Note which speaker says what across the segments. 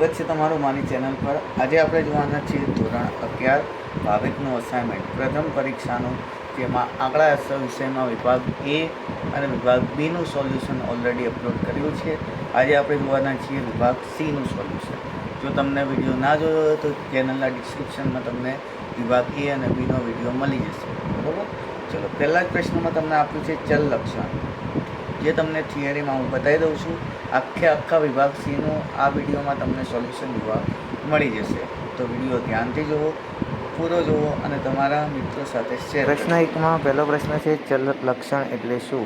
Speaker 1: સ્વાગત છે તમારું મારી ચેનલ પર। આજે આપણે જોવાના છીએ ધોરણ 11 ભાવિકનું અસાઇનમેન્ટ પ્રથમ પરીક્ષાનું, જેમાં આંકડા શાસ્ત્ર વિષયમાં વિભાગ એ અને વિભાગ બીનું સોલ્યુશન ઓલરેડી અપલોડ કર્યું છે। આજે આપણે જોવાના છીએ વિભાગ સીનું સોલ્યુશન। જો તમને વિડીયો ના જોયો હોય તો ચેનલના ડિસ્ક્રિપ્શનમાં તમને વિભાગ એ અને બીનો વિડીયો મળી જશે, બરાબર। ચલો, પહેલા જ પ્રશ્નમાં તમને આપ્યું છે ચલ લક્ષણ, જે તમને થિયરીમાં હું બતાવી દઉં છું। આખા વિભાગ સીનું આ વિડીયોમાં તમને સોલ્યુશન જોવા મળી જશે, તો વિડીયો ધ્યાનથી જુઓ, પૂરો જુઓ અને તમારા મિત્રો સાથે શેર।
Speaker 2: પ્રશ્ન 1માં પહેલો પ્રશ્ન છે ચલ લક્ષણ એટલે શું,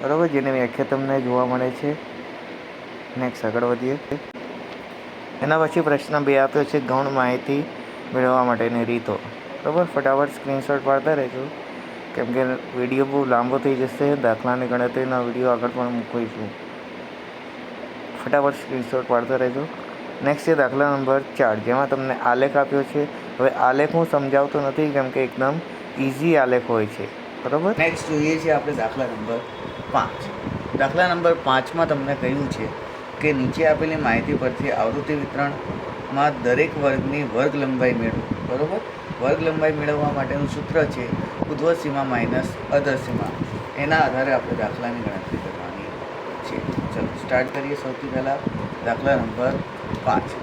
Speaker 2: બરાબર, જેની વ્યાખ્યા તમને જોવા મળે છે। નેક્સ્ટ આગળ વધીએ। એના પછી પ્રશ્ન 2 આપ્યો છે ગૌણ માહિતી મેળવવા માટેની રીતો, બરાબર। ફટાફટ સ્ક્રીનશોટ પાડતા રહેજો, કેમ કે વિડીયો બહુ લાંબો થઈ જશે। દાખલાની ગણતરીના વિડીયો આગળ પણ મૂકીશું, ફટાફટ સ્ક્રીનશોટ પાડતા રહેજો। નેક્સ્ટ છે દાખલા નંબર 4, જેમાં તમને આલેખ આપ્યો છે। હવે આલેખ હું સમજાવતો નથી, કેમ કે એકદમ ઇઝી આલેખ હોય છે, બરાબર।
Speaker 1: નેક્સ્ટ જોઈએ છીએ આપણે દાખલા નંબર 5। દાખલા નંબર 5માં તમને કહ્યું છે કે નીચે આપેલી માહિતી પરથી આવૃત્તિ વિતરણમાં દરેક વર્ગની વર્ગ લંબાઈ મેળવો, બરાબર। વર્ગ લંબાઈ મેળવવા માટેનું સૂત્ર છે ઉધ્વ સીમા માઇનસ અધર સીમા। એના આધારે આપણે દાખલાની ગણતરી કરવાની છે। ચલો સ્ટાર્ટ કરીએ। સૌથી પહેલાં દાખલા નંબર 5।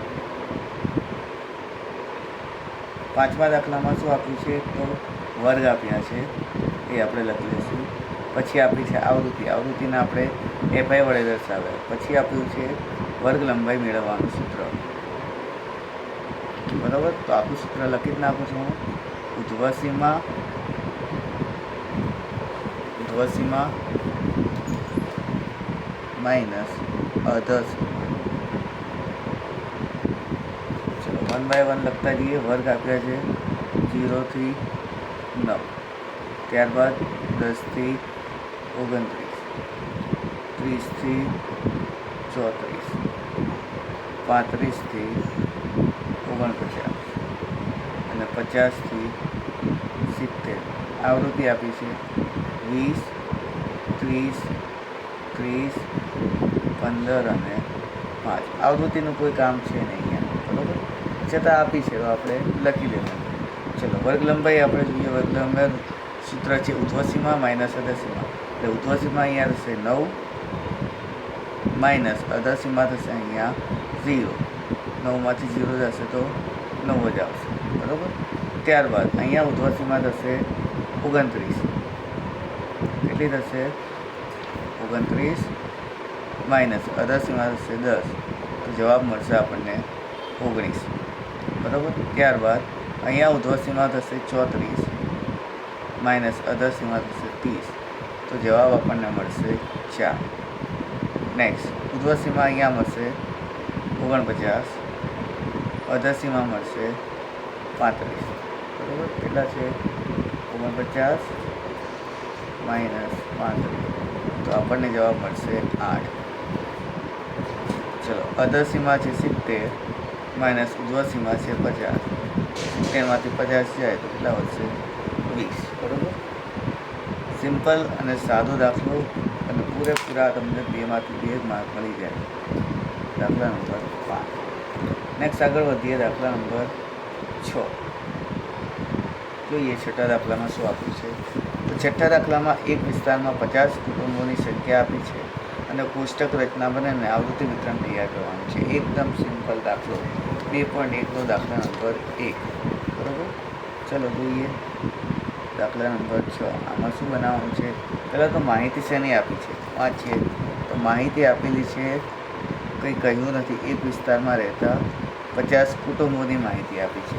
Speaker 1: 5મા દાખલામાં શું આપ્યું છે, તો વર્ગ આપ્યા છે, એ આપણે લખી લઈશું। પછી આપી છે આવૃત્તિ, આવૃત્તિને આપણે એફઆઈ વડે દર્શાવ્યા। પછી આપ્યું છે વર્ગ લંબાઈ મેળવવાનું સૂત્ર, બરાબર। તો આપણું સૂત્ર લખી જ નાખું છું હું, ઉધ્વ સીમા માઇનસ અધર સીમા। ચલો 1 બાય 1 લખતા જઈએ। વર્ગ આપ્યા છે 0 થી 9, ત્યારબાદ 10 થી 29, 30 થી 34, 35 થી 49 અને 50 થી 70। આવૃત્તિ આપી છે 20, 30, 30, 15 અને 5। આવૃત્તિનું કોઈ કામ છે નહીં અહીંયા, બરાબર, છતાં આપી છે તો આપણે લખી દેવાનું। ચલો વર્ગ લંબાઈ આપણે જોઈએ। વર્ગ લંબાઈ સૂત્ર છે ઉધ્વ સીમા માઇનસ અધર સીમા, એટલે ઉધ્વ સીમા અહીંયા થશે 9 માઇનસ અધર સીમા થશે અહીંયા 0। 9માંથી 0 જશે તો 9 જ આવશે, બરાબર। ત્યારબાદ અહીંયા ઉધ્વ સીમા થશે 29, કેટલી થશે 29 માઇનસ અધર સીમા થશે 10, તો જવાબ મળશે આપણને 19, બરાબર। ત્યારબાદ અહીંયા ઉધ્વ સીમા થશે 34 માઇનસ અધર સીમા થશે 30, તો જવાબ આપણને મળશે 4। નેક્સ્ટ ઉધ્વ સીમા અહીંયા મળશે 49, અધર સીમા મળશે 35, બરાબર। કેટલા છે 49 માઇનસ 35, તો આપણને જવાબ મળશે 8। ચલો અધર સીમા છે 70 માઇનસ ઉધ્વ સીમા છે 50, 70માંથી 50 જાય તો કેટલા વધશે 20, બરાબર। સિમ્પલ અને સાદો દાખલો અને પૂરેપૂરા તમને 2માંથી 2 માર્ક મળી જાય। દાખલા નંબર 5। નેક્સ્ટ આગળ વધીએ। દાખલા નંબર 6 જોઈએ। છઠ્ઠા દાખલામાં શું આપ્યું છે, તો છઠ્ઠા દાખલામાં એક વિસ્તારમાં 50 કુટુંબોની સંખ્યા આપી છે અને કોષ્ટક રચના બનાવીને આવૃત્તિ વિતરણ તૈયાર કરવાનું છે। એકદમ સિમ્પલ દાખલો, 2.1નો દાખલા નંબર 1, બરાબર। ચલો જોઈએ દાખલા નંબર 6। આમાં શું બનાવવાનું છે, પહેલાં તો માહિતી શેની આપી છે વાંચીએ। તો માહિતી આપેલી છે, કંઈ કહ્યું નથી, એક વિસ્તારમાં રહેતા 50 કુટુંબોની માહિતી આપી છે।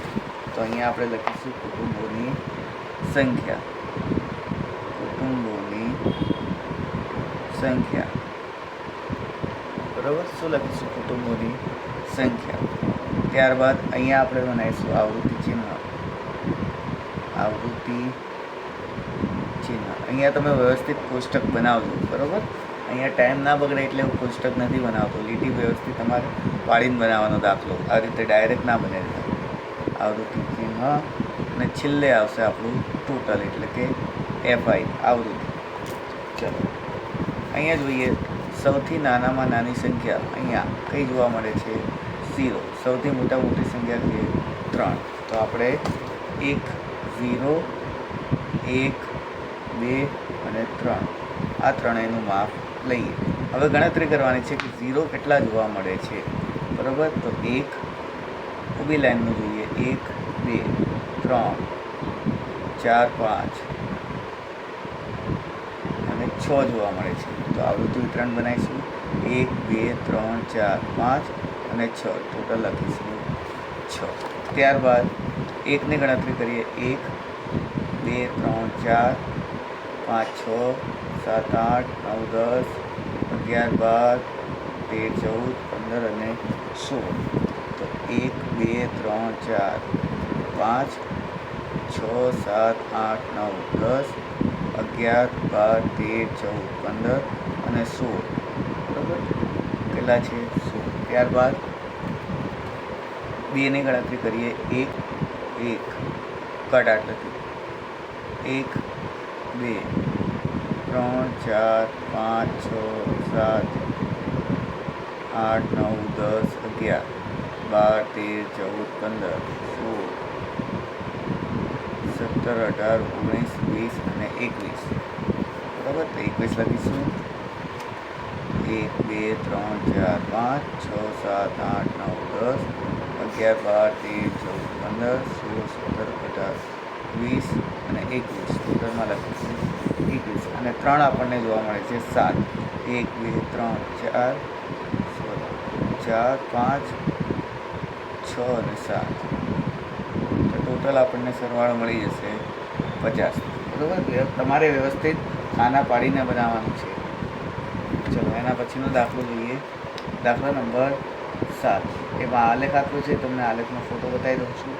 Speaker 1: તો અહીંયા આપણે લખીશું કુટુંબોની સંખ્યા, બરાબર। શું લખીશું, કુટુંબોની સંખ્યા। ત્યારબાદ અહીંયા આપણે બનાવીશું આવૃત્તિ ચિહ્ન, અહીંયા તમે વ્યવસ્થિત કોષ્ટક બનાવજો, બરાબર। અહીંયા ટાઈમ ના બગડે એટલે હું કોષ્ટક નથી બનાવતો, લીટી વ્યવસ્થિત તમારે પાડીને બનાવવાનો દાખલો, આ રીતે ડાયરેક્ટ ના બને। આવૃત્તિ ચિહ્ન અને છેલ્લે આવશે આપણું ટોટલ, એટલે કે એફઆઈ આવૃત્તિ। ચલો અહીંયા જોઈએ, સૌથી નાનામાં નાની સંખ્યા અહીંયા કઈ જોવા મળે છે, 0. સૌથી મોટી સંખ્યા છે 3. તો આપણે 1, 0, 1, 2 અને 3 આ ત્રણેયનું માપ લઈએ. હવે ગણતરી કરવાની છે કે 0 કેટલા જોવા મળે છે. બરાબર, તો 1 ઊભી લાઈનનું જોઈએ. 1, 2, 3, 4, 5 અને 6 જોવા મળે છે. તો આવૃત્તિ વિતરણ બનાવીશું. 1, 2, 3, 4, 5 અને 6. ટોટલ લખીશું 6. ત્યારબાદ 1ની ગણતરી કરીએ. 1, 2, 3, 4, 5, 6, 7, 8, 9, 10, 11, 12, 13, 14, 15 અને 16. તો 1, 2, 3, 4, 5, 6, 7, 8, 9, 10, 11, 12, 13, 14, 15 અને 16. બરાબર, કેટલા છે? 16. ત્યારબાદ 2ની ગણતરી કરીએ. 1, 1 કટ આટલેથી 1, 2, 3, 4, 5, 6, 7, 8, 9, 10, 11, 12, 13, 14, 15, 16, 17, 18, 19, 20 અને 21. બરાબર, તો 21 લખીશું. 1, 2, 3, 4, 5, 6, 7, 8, 9, 10, 11, 12, 13, 14, 15, 16, 17, 18, 20 અને 21. ટોટલમાં લખીશું 21. અને 3 આપણને જોવા મળે છે 7. 1, 2, 3, 4, 4, 5, 6 અને 7. તો ટોટલ આપણને સરવાળો મળી જશે 50. બરાબર, તમારે વ્યવસ્થિત ખાના પાડીને બનાવવાનું છે. ચલો, એના પછીનો દાખલો જોઈએ. દાખલા નંબર 7. એમાં આલેખ આપ્યો છે. તમને આલેખનો ફોટો બતાવી દઉં છું.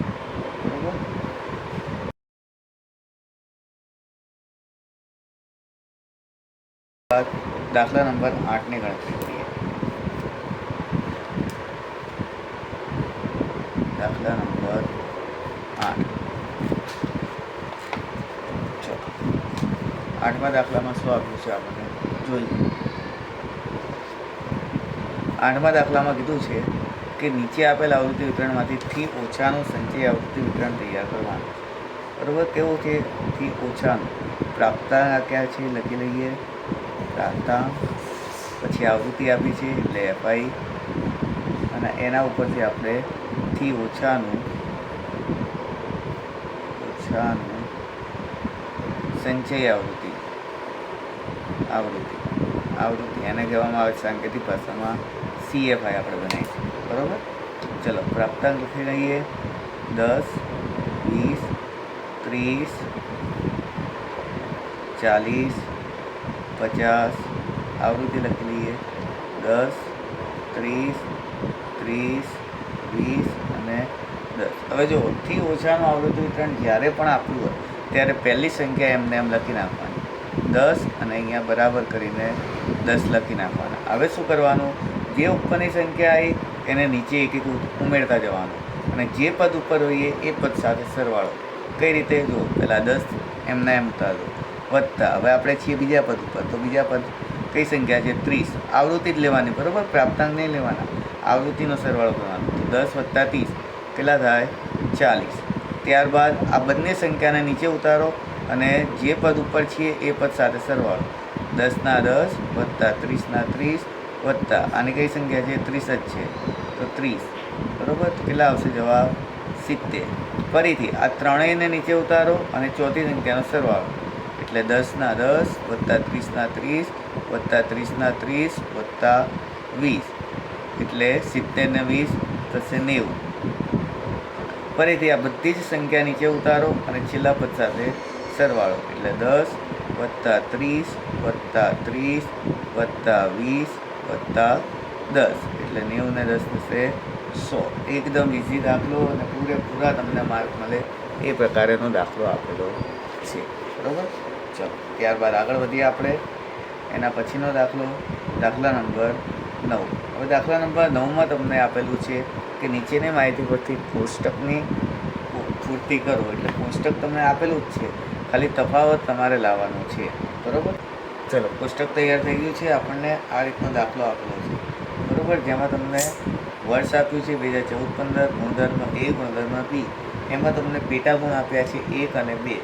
Speaker 1: બરાબર, દાખલા નંબર 8ની ગણતરી કરીએ. દાખલા નંબર 8. ચલો, 8મા દાખલામાં શું આપ્યું છે આપણને જોઈએ. 8મા દાખલામાં કીધું છે કે નીચે આપેલ આવૃત્તિ વિતરણમાંથી થી ઓછાનું સંચય આવૃત્તિ વિતરણ તૈયાર કરવાનું. બરાબર, કેવું છે? થી ઓછાનું. પ્રાપ્તાંક ક્યાં છે લખી લઈએ. પ્રાપ્તાંક, પછી આવૃત્તિ આપી છે એટલે FI, અને એના ઉપરથી આપણે થી ઓછાનું સંચય આવૃત્તિ એને કહેવામાં આવે છે સાંકેતિક ભાષામાં CFI આપણે બનાવીશું. બરાબર, ચલો પ્રાપ્તાંક લખી લઈએ. 10, 20, 30, 40, 50. આવૃત્તિ લખી લઈએ. 10, 30, 30, 20 અને 10. હવે જો થી ઓછાનું આવૃત્તિ વિતરણ જ્યારે પણ આપ્યું હોય ત્યારે પહેલી સંખ્યા એમને એમ લખી નાખવાની 10 અને અહીંયા બરાબર કરીને 10 લખી નાખવાના. હવે શું કરવાનું? જે ઉપરની સંખ્યા આવી એને નીચે એક એક ઉમેરતા જવાનું, અને જે પદ ઉપર હોઈએ એ પદ સાથે સરવાળો. કઈ રીતે? જો પહેલાં 10 એમના એમ ઉતારો, વત્તા હવે આપણે છીએ બીજા પદ ઉપર, તો બીજા પદ કઈ સંખ્યા છે? 30. આવૃત્તિ જ લેવાની, બરાબર, પ્રાપ્તાંક નહીં લેવાના. આવૃત્તિનો સરવાળો કરવાનો. તો 10 વત્તા 30 કેટલા થાય? 40. ત્યારબાદ આ બંને સંખ્યાને નીચે ઉતારો અને જે પદ ઉપર છીએ એ પદ સાથે સરવાળો. 10 ના 10 વત્તા 30 ના 30 વત્તા આની કઈ સંખ્યા છે? 30 જ છે, તો 30. બરાબર, તો કેટલા આવશે જવાબ? 70. ફરીથી આ ત્રણેયને નીચે ઉતારો અને ચોથી સંખ્યાનો સરવાળો, એટલે 10 ના 10 વત્તા 30 ના 30 વત્તા 30 ના 30 વત્તા 20, એટલે 70 ને 20 થશે 90. ફરીથી આ બધી જ સંખ્યા નીચે ઉતારો અને છેલ્લા પદ સાથે સરવાળો, એટલે 10 વત્તા 30 વત્તા 30 વત્તા 20 વત્તા 10, એટલે 90 ને 10 થશે 100. એકદમ ઇઝી દાખલો અને પૂરેપૂરા તમને માર્ક મળે એ પ્રકારેનો દાખલો આપેલો છે. બરાબર, ચલો ત્યારબાદ આગળ વધીએ આપણે. એના પછીનો દાખલો, દાખલા નંબર 9. હવે દાખલા નંબર 9માં તમને આપેલું છે કે નીચેની માહિતી પરથી કોષ્ટકની પૂર્તિ કરો. એટલે કોષ્ટક તમને આપેલું જ છે, ખાલી તફાવત તમારે લાવવાનો છે. બરાબર, ચલો કોષ્ટક તૈયાર થઈ ગયું છે. આપણને આ રીતનો દાખલો આપેલો છે. બરાબર, જેમાં તમને વર્ષ આપ્યું છે 2014-15, ગુણધર્મ A, ગુણધર્મ B, એમાં તમને પેટા ગુણ આપ્યા છે 1 અને 2,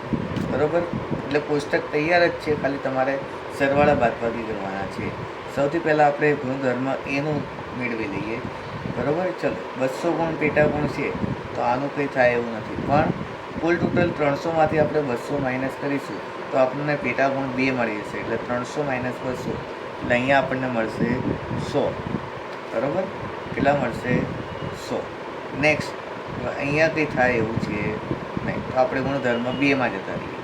Speaker 1: બરાબર. એટલે કોષ્ટક તૈયાર જ છે, ખાલી તમારે સરવાળા બાદબાકી કરવાના છે. સૌથી પહેલાં આપણે ગુણધર્મ એનું મેળવી લઈએ, બરાબર. ચલો, 200 ગુણ પેટા ગુણ છે, તો આનું કંઈ થાય એવું નથી, પણ કુલ ટોટલ 300માંથી આપણે 200 માઇનસ કરીશું તો આપણને પેટા ગુણ 2 મળી જશે. એટલે 300 માઇનસ 200, એટલે અહીંયા આપણને મળશે 100, બરાબર. કેટલા મળશે? 100. નેક્સ્ટ, અહીંયા કંઈ થાય એવું છે નહીં, તો આપણે ગુણધર્મ 2માં જતા રહીએ,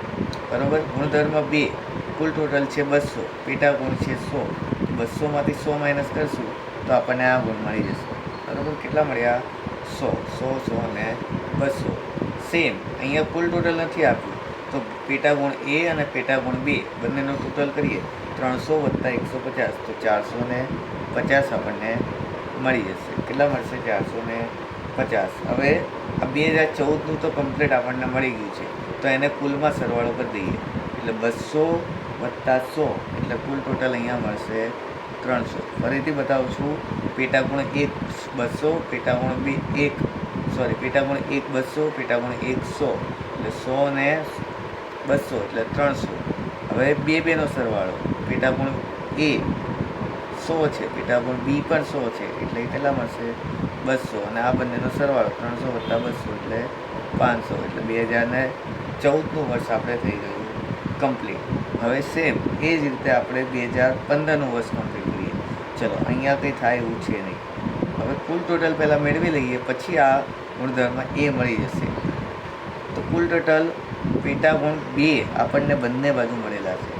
Speaker 1: બરાબર. ગુણધર્મ 2, કુલ ટોટલ છે 200, પેટા ગુણ છે 100, 200માંથી 100 માઇનસ કરશું તો આપણને આ ગુણ મળી જશે, બરાબર. કેટલા મળ્યા? 100, 100, 100 અને 200. સેમ અહીંયા કુલ ટોટલ નથી આપ્યું, તો પેટા ગુણ A અને પેટા ગુણ 2 બંનેનો ટોટલ કરીએ 300 વત્તા 150, તો 450 આપણને મળી જશે. કેટલા મળશે? 450. હવે આ 2014નું તો કમ્પ્લીટ આપણને મળી ગયું છે, તો એને કુલમાં સરવાળો કરી દઈએ, એટલે 200 વત્તા 100, એટલે કુલ ટોટલ અહીંયા મળશે 300. ફરીથી બતાવું છું, પેટા ગુણ 1 200, પેટા ગુણ 2 1, પેટા ગુણ 1 200, પેટા ગુણ 1 100, એટલે 100 ને 200 એટલે 300. હવે 2 નો સરવાળો, પેટા ગુણ A 100 છે, પેટા ગુણ B પણ 100 છે, એટલે કેટલા મળશે? 200, અને આ બંનેનો સરવાળો 300 વત્તા 200 એટલે 500, એટલે 2014નું વર્ષ આપણે થઈ ગયું કમ્પ્લીટ. હવે સેમ એ જ રીતે આપણે 2015નું વર્ષ કમ્પ્લીટ કરીએ. ચલો, અહીંયા કંઈ થાય એવું છે નહીં. હવે કુલ ટોટલ પહેલાં મેળવી લઈએ, પછી આ ગુણધર્મ A મળી જશે. તો કુલ ટોટલ પેટા ગુણ 2 આપણને બંને બાજુ મળેલા છે,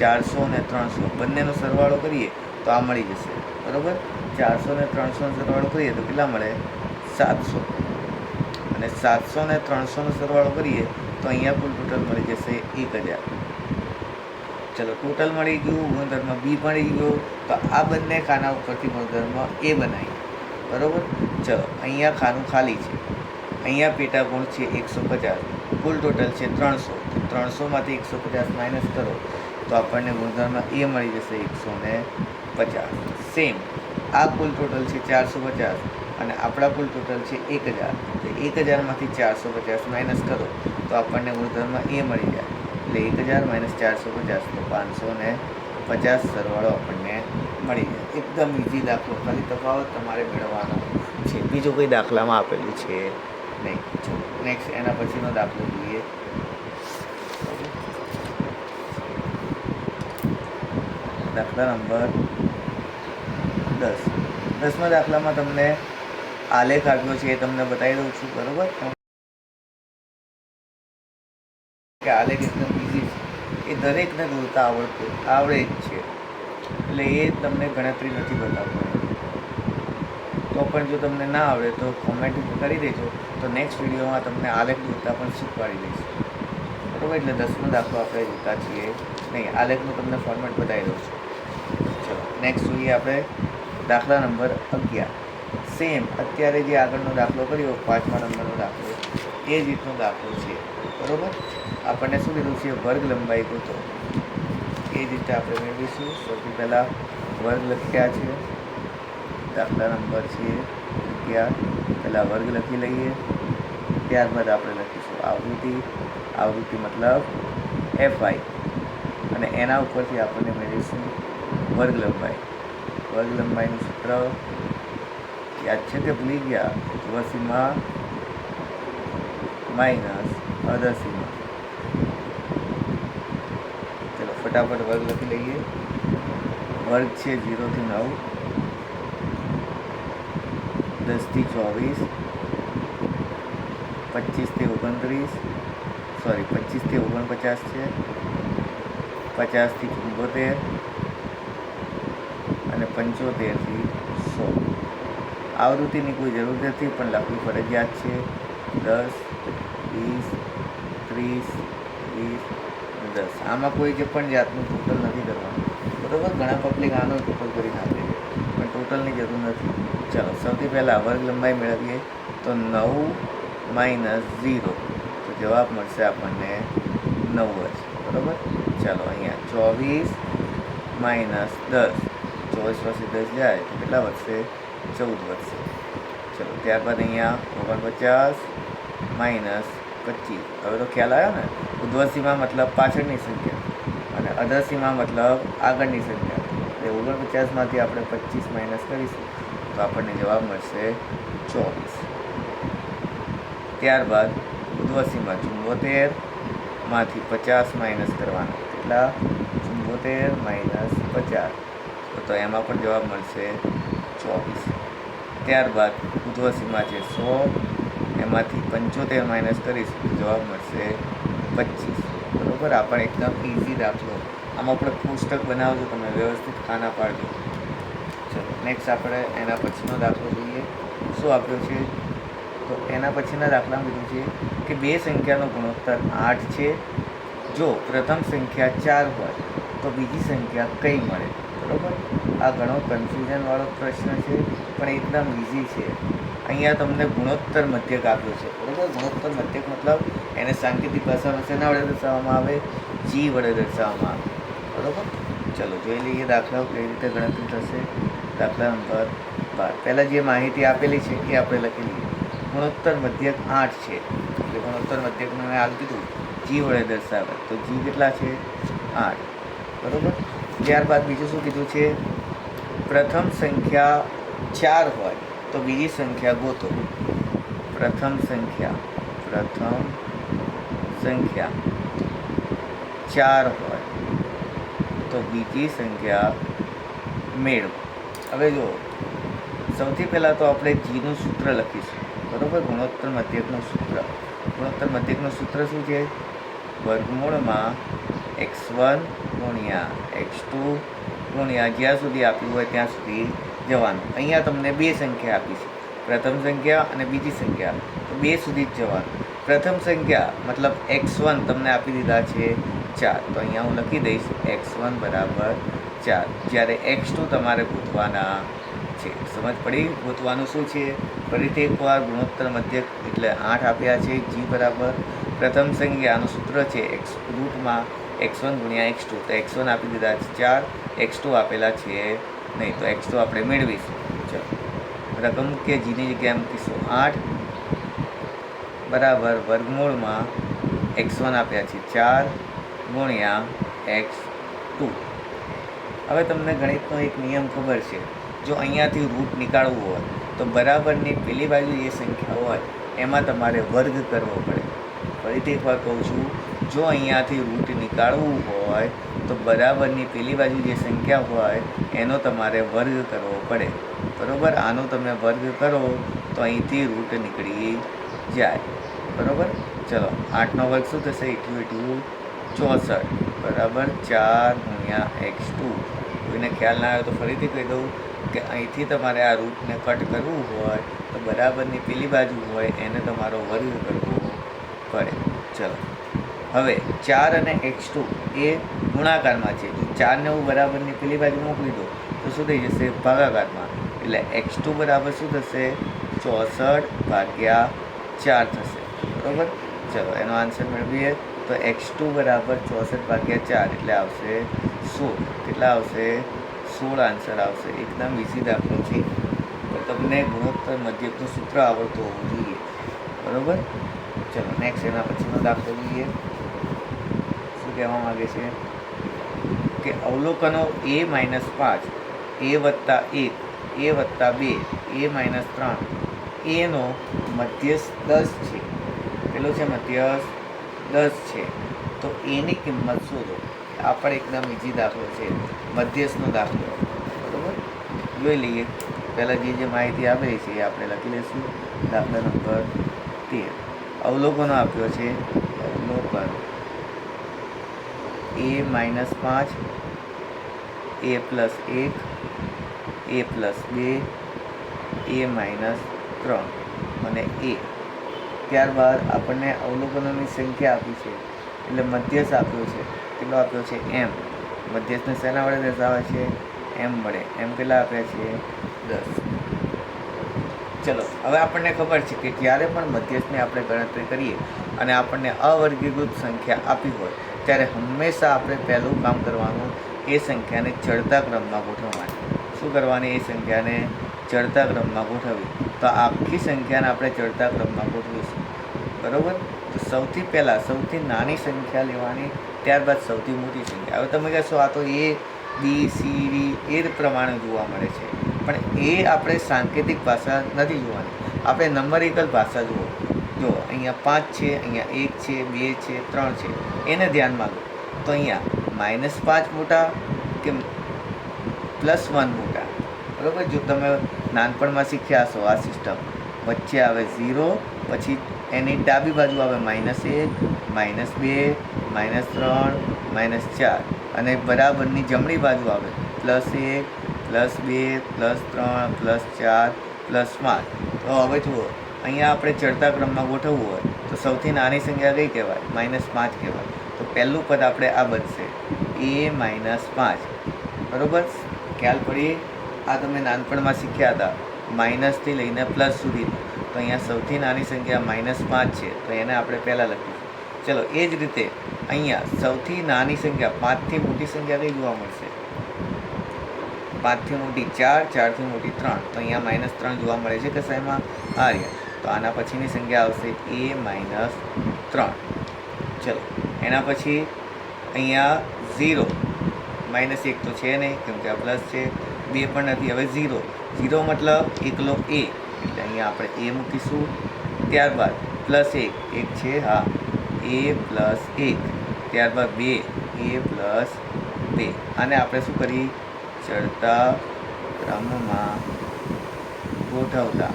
Speaker 1: 400 અને 300, બંનેનો સરવાળો કરીએ તો આ મળી જશે, બરાબર. 400 અને 300નો સરવાળો કરીએ તો કેટલા મળે? 700, અને 700 અને 300નો સરવાળો કરીએ તો અહીંયા કુલ ટોટલ મળી જશે 1000. ચલો, ટોટલ મળી ગયું, ગુણધર્મ B મળી ગયો, તો આ બંને ખાના ઉપરથી ગુણધર્મ A બનાવીએ, બરાબર. ચલો, અહીંયા ખાનું ખાલી છે, અહીંયા પેટા ગુણ છે 150, કુલ ટોટલ છે 300, તો 300માંથી 150 માઇનસ કરો તો આપણને ગુણધર્મ A મળી જશે 150. સેમ આ કુલ ટોટલ છે 450, અને આપણા કુલ ટોટલ છે 1000, તો 1000માંથી 450 માઇનસ કરો તો આપણને ગુણધર્મ A મળી જાય, એટલે 1000 માઇનસ 450, તો 550 સરવાળો આપણને મળી જાય. એકદમ ઇઝી દાખલો, ખાલી તફાવત તમારે મેળવવાનો છે, બીજું કોઈ દાખલામાં આપેલું છે નહીં. નેક્સ્ટ, એના પછીનો દાખલો જોઈએ. દાખલા નંબર 10. 10મા દાખલામાં તમને આલેખ આપ્યો છે, એ તમને બતાવી દઉં છું, બરાબર. કે આલેખ એકદમ ઇઝી છે, એ દરેકને દોરતા આવડે જ છે, એટલે એ તમને ગણતરી નથી બતાવતો. તો પણ જો તમને ના આવડે તો કોમેન્ટ કરી દેજો, તો નેક્સ્ટ વિડીયોમાં તમને આલેખ દોરતા પણ શીખવાડી દઈશું, બરાબર. એટલે 10મો દાખલો આપણે જોતા છીએ નહીં, આલેખનું તમને ફોર્મેટ બતાવી દઉં છું. ચલો, નેક્સ્ટ જોઈએ આપણે દાખલા નંબર 11. સેમ અત્યારે જે આગળનો દાખલો કર્યો, 5મા નંબરનો દાખલો, એ જ રીતનો દાખલો છે, બરાબર. આપણને શું કીધું છે? વર્ગ લંબાઈ ગોતો. એ જ રીતે આપણે મેળવીશું. સૌથી પહેલાં વર્ગ લખ્યા છે, દાખલા નંબર છે 11, પહેલાં વર્ગ લખી લઈએ, ત્યારબાદ આપણે લખીશું આવૃત્તિ. આવૃત્તિ મતલબ FI, અને એના ઉપરથી આપણને મેળવીશું વર્ગ લંબાઈ. વર્ગ લંબાઈનું સૂત્ર યાદ છે કે ભૂલી ગયા? ઉર્ધ્વસીમા માઇનસ અધસીમા. ચલો, ફટાફટ વર્ગ લખી લઈએ. વર્ગ છે 0 થી 9, 10 થી 24, 25 થી 29, 25 થી 49 છે, 50 થી 74, અને 75 થી 100. આવૃત્તિની કોઈ જરૂર નથી, પણ લખવી ફરજિયાત છે. 10, 20, 30, 20, 10. આમાં કોઈ જે પણ જાતનું ટોટલ નથી કરવાનું, બરાબર. ઘણા પબ્લિક આનો ટોટલ કરી નાખે છે, પણ ટોટલની જરૂર નથી. ચાલો, સૌથી પહેલાં વર્ગ લંબાઈ મેળવીએ, તો 9 માઇનસ 0, તો જવાબ મળશે આપણને 9 જ, બરાબર. ચાલો, અહીંયા 24 માઇનસ 10, 24 પાસે 10 જાય તો કેટલા વધશે? 14 વધશે. ચલો ત્યારબાદ અહીંયા 49 માઇનસ 25. હવે તો ખ્યાલ આવ્યો ને, ઉર્ધ્વસીમા મતલબ પાછળની સંખ્યા અને અધરસીમા મતલબ આગળની સંખ્યા. એટલે 49માંથી આપણે 25 માઇનસ કરીશું તો આપણને જવાબ મળશે 24. ત્યારબાદ ઉર્ધ્વસીમા 74માંથી 50 માઇનસ કરવાના, કેટલા? 74 માઇનસ 50, તો એમાં પણ જવાબ મળશે 24. ત્યારબાદ ઉર્ધ્વસીમા છે 100, એમાંથી 75 માઇનસ કરીશું તો જવાબ મળશે 25. બરાબર. આ પણ એકદમ ઇઝી દાખલો. આમાં આપણે કોષ્ટક બનાવજો, તમે વ્યવસ્થિત ખાના પાડજો. ચલો નેક્સ્ટ આપણે એના પછીનો દાખલો જોઈએ. શું આપ્યો છે? તો એના પછીના દાખલામાં કીધું છે કે બે સંખ્યાનો ગુણોત્તર 8 છે. જો પ્રથમ સંખ્યા 4 હોય તો બીજી સંખ્યા કઈ મળે? બરાબર. આ ઘણો કન્ફ્યુઝનવાળો પ્રશ્ન છે, પણ એકદમ ઇઝી છે. અહીંયા તમને ગુણોત્તર મધ્યક આપ્યો છે. બરાબર. ગુણોત્તર મધ્યક મતલબ એને સાંકેતિક ભાષામાં શેના વડે દર્શાવવામાં આવે? જી વડે દર્શાવવામાં આવે. બરાબર. ચલો જોઈ લઈએ દાખલાઓ કઈ રીતે ગણતરી થશે. દાખલા નંબર 12. પહેલાં જે માહિતી આપેલી છે એ આપણે લખી લઈએ. ગુણોત્તર મધ્યક 8 છે, એટલે ગુણોત્તર મધ્યકનું મેં હાલ કીધું જી વડે દર્શાવે, તો જી કેટલા છે? 8. બરાબર. ત્યારબાદ બીજું શું કીધું છે? પ્રથમ સંખ્યા 4 હોય તો બીજી સંખ્યા ગોતો. પ્રથમ સંખ્યા 4 હોય તો બીજી સંખ્યા મેળવો. હવે જો સૌથી પહેલાં તો આપણે જીનું સૂત્ર લખીશું. બરાબર. ગુણોત્તર મધ્યકનું સૂત્ર. ગુણોત્તર મધ્યકનું સૂત્ર શું છે? વર્ગમૂળમાં x1 ગુણ્યા x2 ગુણ્યા જ્યાં સુધી આપ્યું હોય ત્યાં સુધી જવાનું. અહીંયા તમને બે સંખ્યા આપી છે, પ્રથમ સંખ્યા અને બીજી સંખ્યા, તો બે સુધી જ જવાનું. પ્રથમ સંખ્યા મતલબ x1 તમને આપી દીધા છે 4, તો અહીંયા હું લખી દઈશ x1 બરાબર 4. જ્યારે x2 તમારે ગોતવાના છે. સમજ પડી? ગોતવાનું શું છે? ફરીથી એકવાર ગુણોત્તર મધ્યક એટલે 8 આપ્યા છે. જી બરાબર પ્રથમ સંખ્યાનું સૂત્ર છે રૂટમાં x1 ગુણ્યા x2, તો x1 આપી દીધા છે 4, x2 આપેલા છે નહીં, તો x2 આપણે મેળવીશું. ચલો રકમ કે જીની જગ્યાએ મૂકીશું 8 બરાબર વર્ગમૂળમાં x1 આપ્યા છે 4 ગુણ્યા x2. હવે તમને ગણિતનો એક નિયમ ખબર છે. જો અહીંયાથી રૂટ નીકાળવું હોય તો બરાબરની પેલી બાજુ જે સંખ્યા હોય એમાં તમારે વર્ગ કરવો પડે. ફરીથી એકવાર કહું છું, જો અહીંયાથી રૂટ નીકાળવું હોય તો બરાબરની પેલી બાજુ જે સંખ્યા હોય એનો તમારે વર્ગ કરવો પડે. બરાબર. આનો તમે વર્ગ કરો તો અહીંથી રૂટ નીકળી જાય. બરાબર. ચલો 8નો વર્ગ શું થશે? 64 બરાબર 4 ગુણ્યા x2. કોઈને ખ્યાલ ના આવે તો ફરીથી કહી દઉં કે અહીંથી તમારે આ રૂટને કટ કરવું હોય તો બરાબરની પેલી બાજુ હોય એને તમારો વર્ગ કરવો પડે. ચલો હવે 4 અને x2 એ ગુણાકારમાં છે. જો 4ને હું બરાબરની પેલી બાજુ મોકલી દો તો શું થઈ જશે? ભાગાકારમાં. એટલે x2 બરાબર શું થશે? 64/4 થશે. બરાબર. ચલો એનો આન્સર મેળવીએ તો x2 બરાબર 64/4 એટલે આવશે 16. કેટલા આવશે? 16 આન્સર આવશે. એકદમ ઇઝી દાખલો છે, તો તમને ગુણોત્તર મધ્યકનું સૂત્ર આવડતું હોવું જોઈએ. બરાબર. ચલો નેક્સ્ટ એના પછીનો દાખલો જોઈએ. શું કહેવા માગે છે કે અવલોકનો a-5, a+1, a+2, a-3, એનો મધ્યસ્થ 10 છે. પેલો છે મધ્યસ્થ 10 છે, તો એની કિંમત શોધો. આ પણ એકદમ ઇઝી દાખલો છે, મધ્યસ્થનો દાખલો. બરાબર. જોઈ લઈએ. પહેલાં જે માહિતી આપેલી છે એ આપણે લખી લઈશું. દાખલા નંબર 13. અવલોકનો આપ્યો છે. અવલોકન a-5, a+1, a+2, a-3 અને a. ત્યારબાદ આપણને અવલોકનોની સંખ્યા આપી છે, એટલે મધ્યસ્થ આપ્યો છે. કેટલો આપ્યો છે? m. મધ્યસ્થને શેના વડે દર્શાવે છે? m વડે. m કેટલા આપ્યા છે? 10. ચલો હવે આપણને ખબર છે કે જ્યારે પણ મધ્યસ્થની આપણે ગણતરી કરીએ અને આપણને અવર્ગીકૃત સંખ્યા આપી હોય ત્યારે હંમેશા આપણે પહેલું કામ કરવાનું એ સંખ્યાને ચડતા ક્રમમાં ગોઠવવાની. શું કરવાની? એ સંખ્યાને ચડતા ક્રમમાં ગોઠવવી. તો આખી સંખ્યાને આપણે ચડતા ક્રમમાં ગોઠવીશું. બરાબર? તો સૌથી પહેલાં સૌથી નાની સંખ્યા લેવાની, ત્યારબાદ સૌથી મોટી સંખ્યા. હવે તમે કહેશો આ તો A B C D એ જ પ્રમાણે જોવા મળે છે, પણ એ આપણે સાંકેતિક ભાષા નથી જોવાની, આપણે નંબરિકલ ભાષા જુઓ. જો અહીંયા 5 છે, અહીંયા 1 છે, 2 છે, 3 છે, એને ધ્યાનમાં લો. તો અહીંયા -5 મોટા કે +1 મોટા? બરાબર? જો તમે નાનપણમાં શીખ્યા હશો આ સિસ્ટમ, વચ્ચે આવે 0, પછી એની ડાબી બાજુ આવે -1, -2, -3, -4, અને બરાબરની જમણી બાજુ આવે +1, +2, +3, +4, +5. તો હવે જુઓ, અહીંયા આપણે ચડતા ક્રમમાં ગોઠવવું હોય તો સૌથી નાની સંખ્યા કઈ કહેવાય? -5 કહેવાય. તો પહેલું પદ આપણે આ બનશે A -5. બરાબર? ખ્યાલ પડી? આ તમે નાનપણમાં શીખ્યા હતા, માઇનસથી લઈને પ્લસ સુધીનું. તો અહીંયા સૌથી નાની સંખ્યા -5 છે, તો એને આપણે પહેલાં લખીશું. ચલો, એ જ રીતે અહીંયા સૌથી નાની સંખ્યા 5થી મોટી સંખ્યા કઈ જોવા મળશે? 5થી મોટી 4, 4થી મોટી 3. તો અહીંયા -3 જોવા મળે છે કસાયમાં. આ રહ્યા. તો આના પછીની સંખ્યા આવશે A -3. ચલો, એના પછી અહીંયા 0, -1 તો છે નહીં કેમ કે આ પ્લસ છે, 2 પણ નથી. હવે 0 મતલબ એકલો A, એટલે અહીંયા આપણે A મૂકીશું. ત્યારબાદ +1 છે, હા, A+1. ત્યારબાદ 2, A+2. આને આપણે શું કરી? ચડતા ક્રમમાં ગોઠવતા.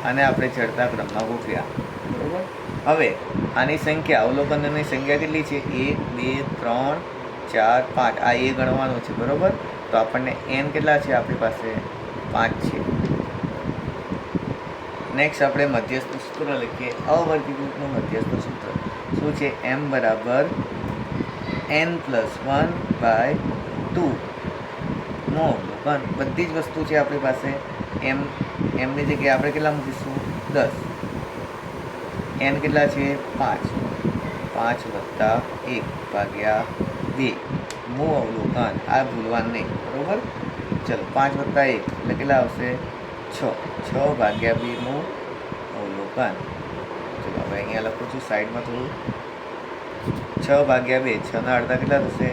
Speaker 1: આને આપણે ચડતા ક્રમમાં ગોઠવ્યા. બરાબર? હવે આની સંખ્યા, અવલોકનની સંખ્યા કેટલી છે? 1, 2, 3, 4, 5. આ A ગણવાનો છે. બરાબર? તો આપણને n કેટલા છે આપણી પાસે? 5 છે. નેક્સ્ટ આપણે મધ્યસ્થ સૂત્ર લખીએ. અવર્ગીકૃતનું મધ્યસ્થ સૂત્ર શું છે? m = n+1/2 નો અવલોકન. બધી જ વસ્તુ છે આપણી પાસે. એમની જગ્યાએ આપણે કેટલા મૂકીશું? 10. n કેટલા છે? 5. 5 + 1/2 નું અવલોકન. આ ભૂલવાનું નહીં. બરાબર? ચલો, 5 + 1 એટલે કેટલા આવશે? 6. 6/2 નું અવલોકન. ચલો, હવે અહીંયા લખું છું સાઈડમાં થોડું. 6/2, 6 ના અડધા કેટલા થશે?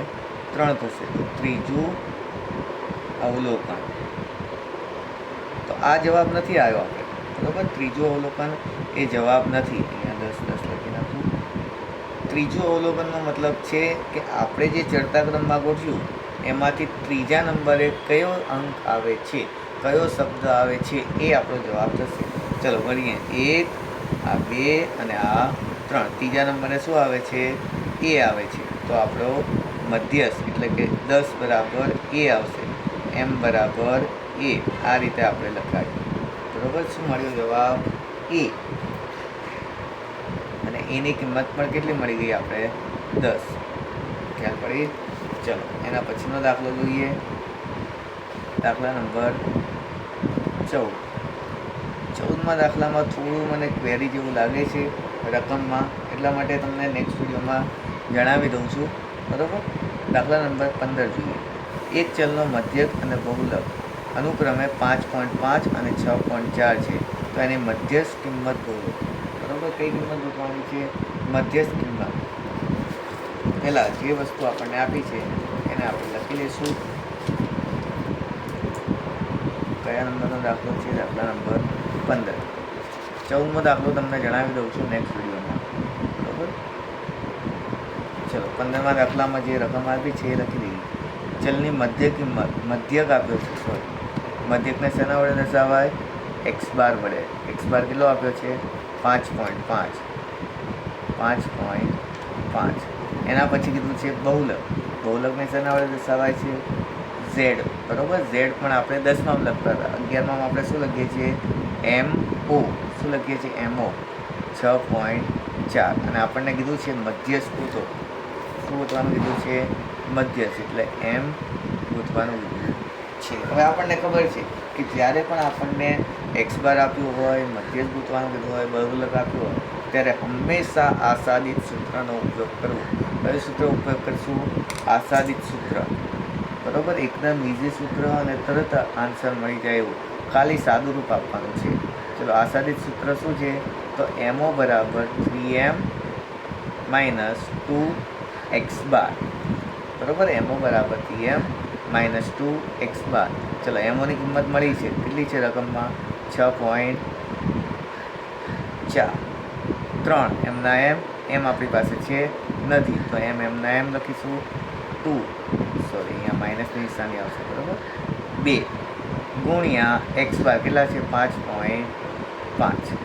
Speaker 1: 3 થશે. તો ત્રીજું અવલોકન. તો આ જવાબ નથી આવ્યો આપણે. બરાબર? ત્રીજું અવલોકન એ જવાબ નથી. અહીંયા 10 લખી નાખું. ત્રીજું અવલોકનનો મતલબ છે કે આપણે જે ચડતા ક્રમમાં ગોઠવ્યું એમાંથી ત્રીજા નંબરે કયો અંક આવે છે, કયો શબ્દ આવે છે, એ આપણો જવાબ થશે. ચલો ભણીએ. 1, આ 2 અને આ 3. ત્રીજા નંબરે શું આવે છે? A આવે છે. તો આપણો મધ્યસ્થ એટલે કે 10 = A આવશે. m = A. આ રીતે આપણે લખાય. બરાબર? શું મળ્યો જવાબ? A. અને એની કિંમત પણ કેટલી મળી ગઈ આપણે? 10. ખ્યાલ પડી? ચલો, એના પછીનો દાખલો જોઈએ. દાખલા નંબર 14. 14મા દાખલામાં થોડું મને ક્વેરી જેવું લાગે છે રકમમાં, એટલા માટે તમને નેક્સ્ટ વિડીયોમાં જણાવી દઉં છું. બરાબર? દાખલા નંબર 15 જોઈએ. એક ચલનો મધ્યક અને બહુલક અનુક્રમે 5.5 અને 6.4 છે. તો એની મધ્યસ્થ કિંમત ગોળો. બરાબર? કઈ કિંમત ગોતવાની છે? મધ્યસ્થ કિંમત. પહેલાં જે વસ્તુ આપણને આપી છે એને આપણે લખી લઈશું. કયા નંબરનો દાખલો છે? દાખલા નંબર 15. 14મો દાખલો તમને જણાવી દઉં છું નેક્સ્ટ વિડીયોમાં. બરાબર? ચલો, 15મા દાખલામાં જે રકમ આપી છે એ લખી દઈએ. ચલની મધ્ય કિંમત, મધ્યક આપ્યો છે. સોરી, મધ્યકને શેના વડે દર્શાવાય? x બાર વડે. x બાર કેટલો આપ્યો છે? 5.5. 5.5. એના પછી કીધું છે બહુલક. બહુલકને શેના વડે દર્શાવાય છે? z. બરાબર? z પણ આપણે 10માં લખતા હતા. 11માં આપણે શું લખીએ છીએ? mo. શું લખીએ છીએ? mo. 6.4. અને આપણને કીધું છે મધ્યસ્થ ગોતો. શું ગોતવાનું કીધું છે? મધ્યસ્થ. એટલે m ગોતવાનું કીધું છે. હવે આપણને ખબર છે કે જ્યારે પણ આપણને x બાર આપ્યું હોય, મધ્યસ્થ ગોતવાનું કીધું હોય, બહુલક આપ્યું હોય, ત્યારે હંમેશા આસાદિત સૂત્રનો ઉપયોગ કરવો. કયું સૂત્ર ઉપયોગ કરીશું? આસાદિત સૂત્ર. બરાબર? એકદમ ઇઝી સૂત્ર અને તરત આન્સર મળી જાય એવું. ખાલી સાદું રૂપ આપવાનું છે. ચલો આસાદિત સૂત્ર શું છે? તો MO બરાબર 3M માઇનસ 2x બાર. બરાબર, MO બરાબર 3M માઇનસ 2x બાર. ચલો એમઓની કિંમત મળી છે, કેટલી છે રકમમાં? 6.4. 3 એમના એમ આપણી પાસે છે નથી, તો એમના એમ લખીશું. 2 સોરી અહીંયા માઇનસની નિશાની આવશે. બરાબર, 2 ગુણ્યા x બાર કેટલા છે? 5.5.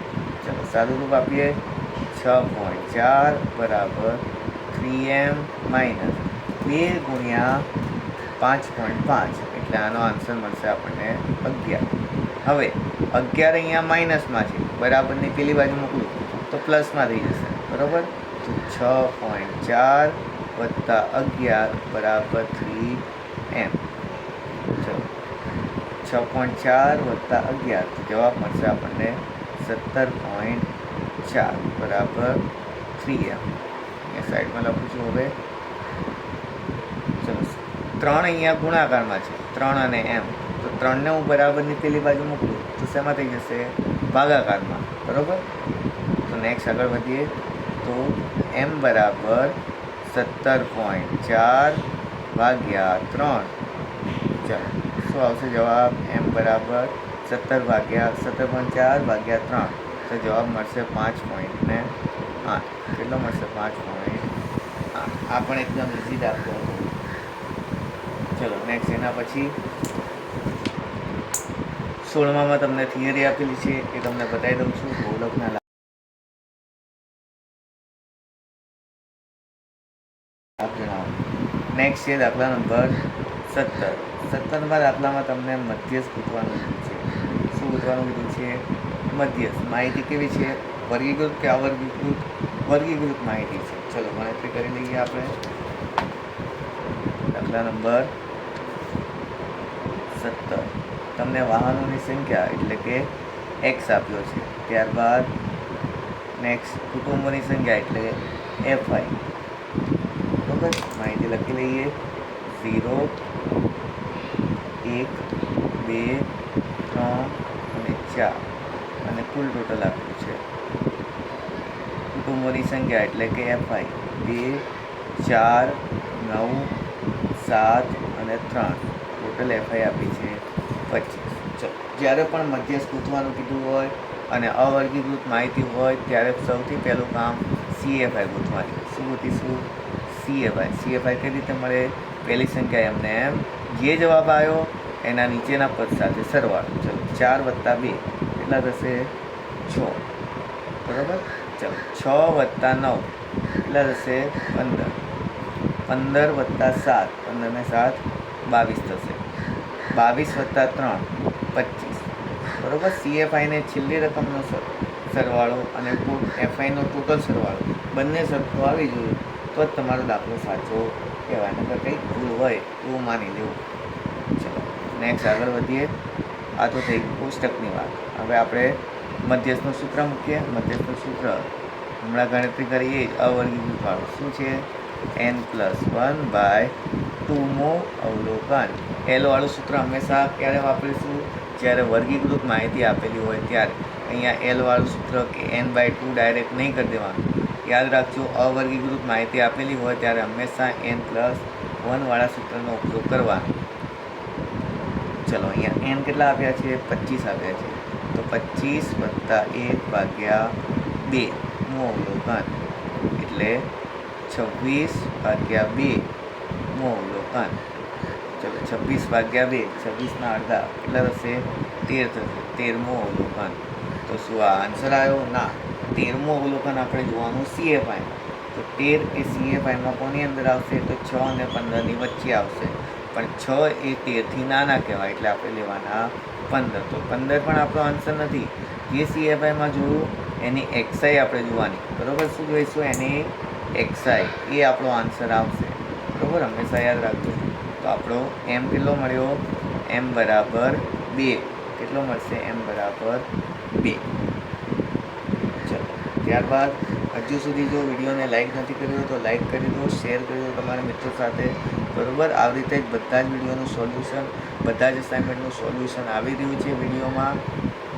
Speaker 1: ચલો સાદું રૂપ આપીએ. 6.4 બરાબર 3M માઇનસ 2 ગુણ્યા 5.5, એટલે આનો આન્સર મળશે આપણને 11. હવે 11 અહીંયા માઇનસમાં છે, બરાબરની પેલી બાજુ મોકલું તો પ્લસમાં થઈ જશે. બરાબર, તો 6.4 વત્તા 11 બરાબર 3M. ચલો 6.4 વત્તા 11, તો જવાબ મળશે આપણને 17.4 બરાબર 3M. અહીંયા સાઈડમાં લખું છું. હવે ચલો 3 અહીંયા ગુણાકારમાં છે, 3 અને M, તો 3ને હું બરાબરની પેલી બાજુ મૂકું તો શેમાં થઈ જશે? ભાગાકારમાં. બરાબર, તો નેક્સ્ટ આગળ વધીએ તો M બરાબર 17.4 ભાગ્યા 3. ચાલો શું આવશે જવાબ? M બરાબર 17.4 ભાગ્યા 3, તો જવાબ મળશે 5.8. કેટલો મળશે? 5.8. આ પણ એકદમ ઇઝી દાખલો હતો. ચલો નેક્સ્ટ એના પછી 16માં તમને થિયરી આપેલી છે, એ તમને બતાવી દઉં છું. બહુલકના લાભ જણાવો. નેક્સ્ટ છે દાખલા નંબર 17. 17માં દાખલામાં તમને મધ્યસ્થ પૂછવાનું કીધું છે. શું પૂછવાનું કીધું છે? મધ્યસ્થ. માહિતી કેવી છે? વર્ગીકૃત કે અવર્ગીકૃત? વર્ગીકૃત માહિતી છે. ચલો ગણતરી કરી લઈએ આપણે. દાખલા નંબર 17. તમને વાહનોની સંખ્યા એટલે કે x આપ્યો છે. ત્યારબાદ નેક્સ્ટ કુટુંબોની સંખ્યા એટલે FI. બરાબર, માહિતી લખી લઈએ. 0, 1, 2, 3 અને 4, અને કુલ ટોટલ આપ્યું છે. કુટુંબોની સંખ્યા એટલે કે FI 2, 4, 9, 7 અને 3. ટોટલ FI આપી છે 25. ચલો જ્યારે પણ મધ્યસ્થ પૂછવાનું કીધું હોય અને અવર્ગીકૃત માહિતી હોય ત્યારે સૌથી પહેલું કામ CFI ગોતવાની. શું ગોતીશું? CFI કઈ રીતે મળે? પહેલી સંખ્યા એમને એમ, જે જવાબ આવ્યો એના નીચેના પદ સાથે સરવાળો. ચલો 4 વત્તા 2 કેટલા થશે? 6. બરાબર, ચલો 6 વત્તા 9 કેટલા થશે? 15. 15 વત્તા 7, 15 ને 7 22 થશે. 22 વત્તા 3 25. બરાબર, CFIને છેલ્લી રકમનો સરવાળો અને FIનો ટોટલ સરવાળો બંને સરખું આવી જોઈએ તો જ તમારો દાખલો સાચો કહેવાય. નકર કંઈક ભૂલ હોય એવું માની લેવું. ચલો નેક્સ્ટ આગળ વધીએ. આ તો થઈ કોષ્ટકની વાત. હવે આપણે મધ્યસ્થનું સૂત્ર મૂકીએ. મધ્યસ્થનું સૂત્ર હમણાં ગણતરી કરીએ જ અવર્ગીકૃત વાળું. શું છે? n+1/2 મો અવલોકન. L વાળું સૂત્ર હંમેશા ક્યારે વાપરીશું? જ્યારે વર્ગીકૃત માહિતી આપેલી હોય ત્યારે. અહીંયા L વાળું સૂત્ર કે n/2 ડાયરેક્ટ નહીં કરી દેવાનું. યાદ રાખજો, અવર્ગીકૃત માહિતી આપેલી હોય ત્યારે હંમેશા n+1 વાળા સૂત્રનો ઉપયોગ કરવાનો. ચલો અહીંયા n કેટલા આપ્યા છે? 25 આપ્યા છે, તો 25 વત્તા 1 ભાગ્યા 2 નું અવલોકન એટલે 26/2 નું અવલોકન. ચલો 26/2, 26ના અડધા કેટલા થશે? 13 થશે. 13મું અવલોકન. તો શું આ આન્સર આવ્યો? ના. 13મું અવલોકન આપણે જોવાનું CFI. તો 13 એ CFIમાં કોની અંદર આવશે? તો 6 અને 15ની વચ્ચે આવશે. પણ 6 એ 13થી નાના કહેવાય એટલે આપણે લેવાના 15. તો 15 પણ આપણો આન્સર નથી. જે CFIમાં જોયું એની XI આપણે જોવાની. બરાબર, શું જોઈશું? એની XI, એ આપણો આન્સર આવશે. બરાબર, હંમેશા યાદ રાખજો. તો આપણો M કેટલો મળ્યો? M બરાબર 2. કેટલો મળશે? M બરાબર 2. ચલો ત્યારબાદ હજુ સુધી જો વિડીયોને લાઈક નથી કર્યો તો લાઈક કરી દો, શેર કરી દો તમારા મિત્રો સાથે. બરાબર. આવી રીતે જ બધા જ વિડીયોનું સોલ્યુશન, બધા જ અસાઇનમેન્ટનું સોલ્યુશન આવી રહ્યું છે વિડીયોમાં.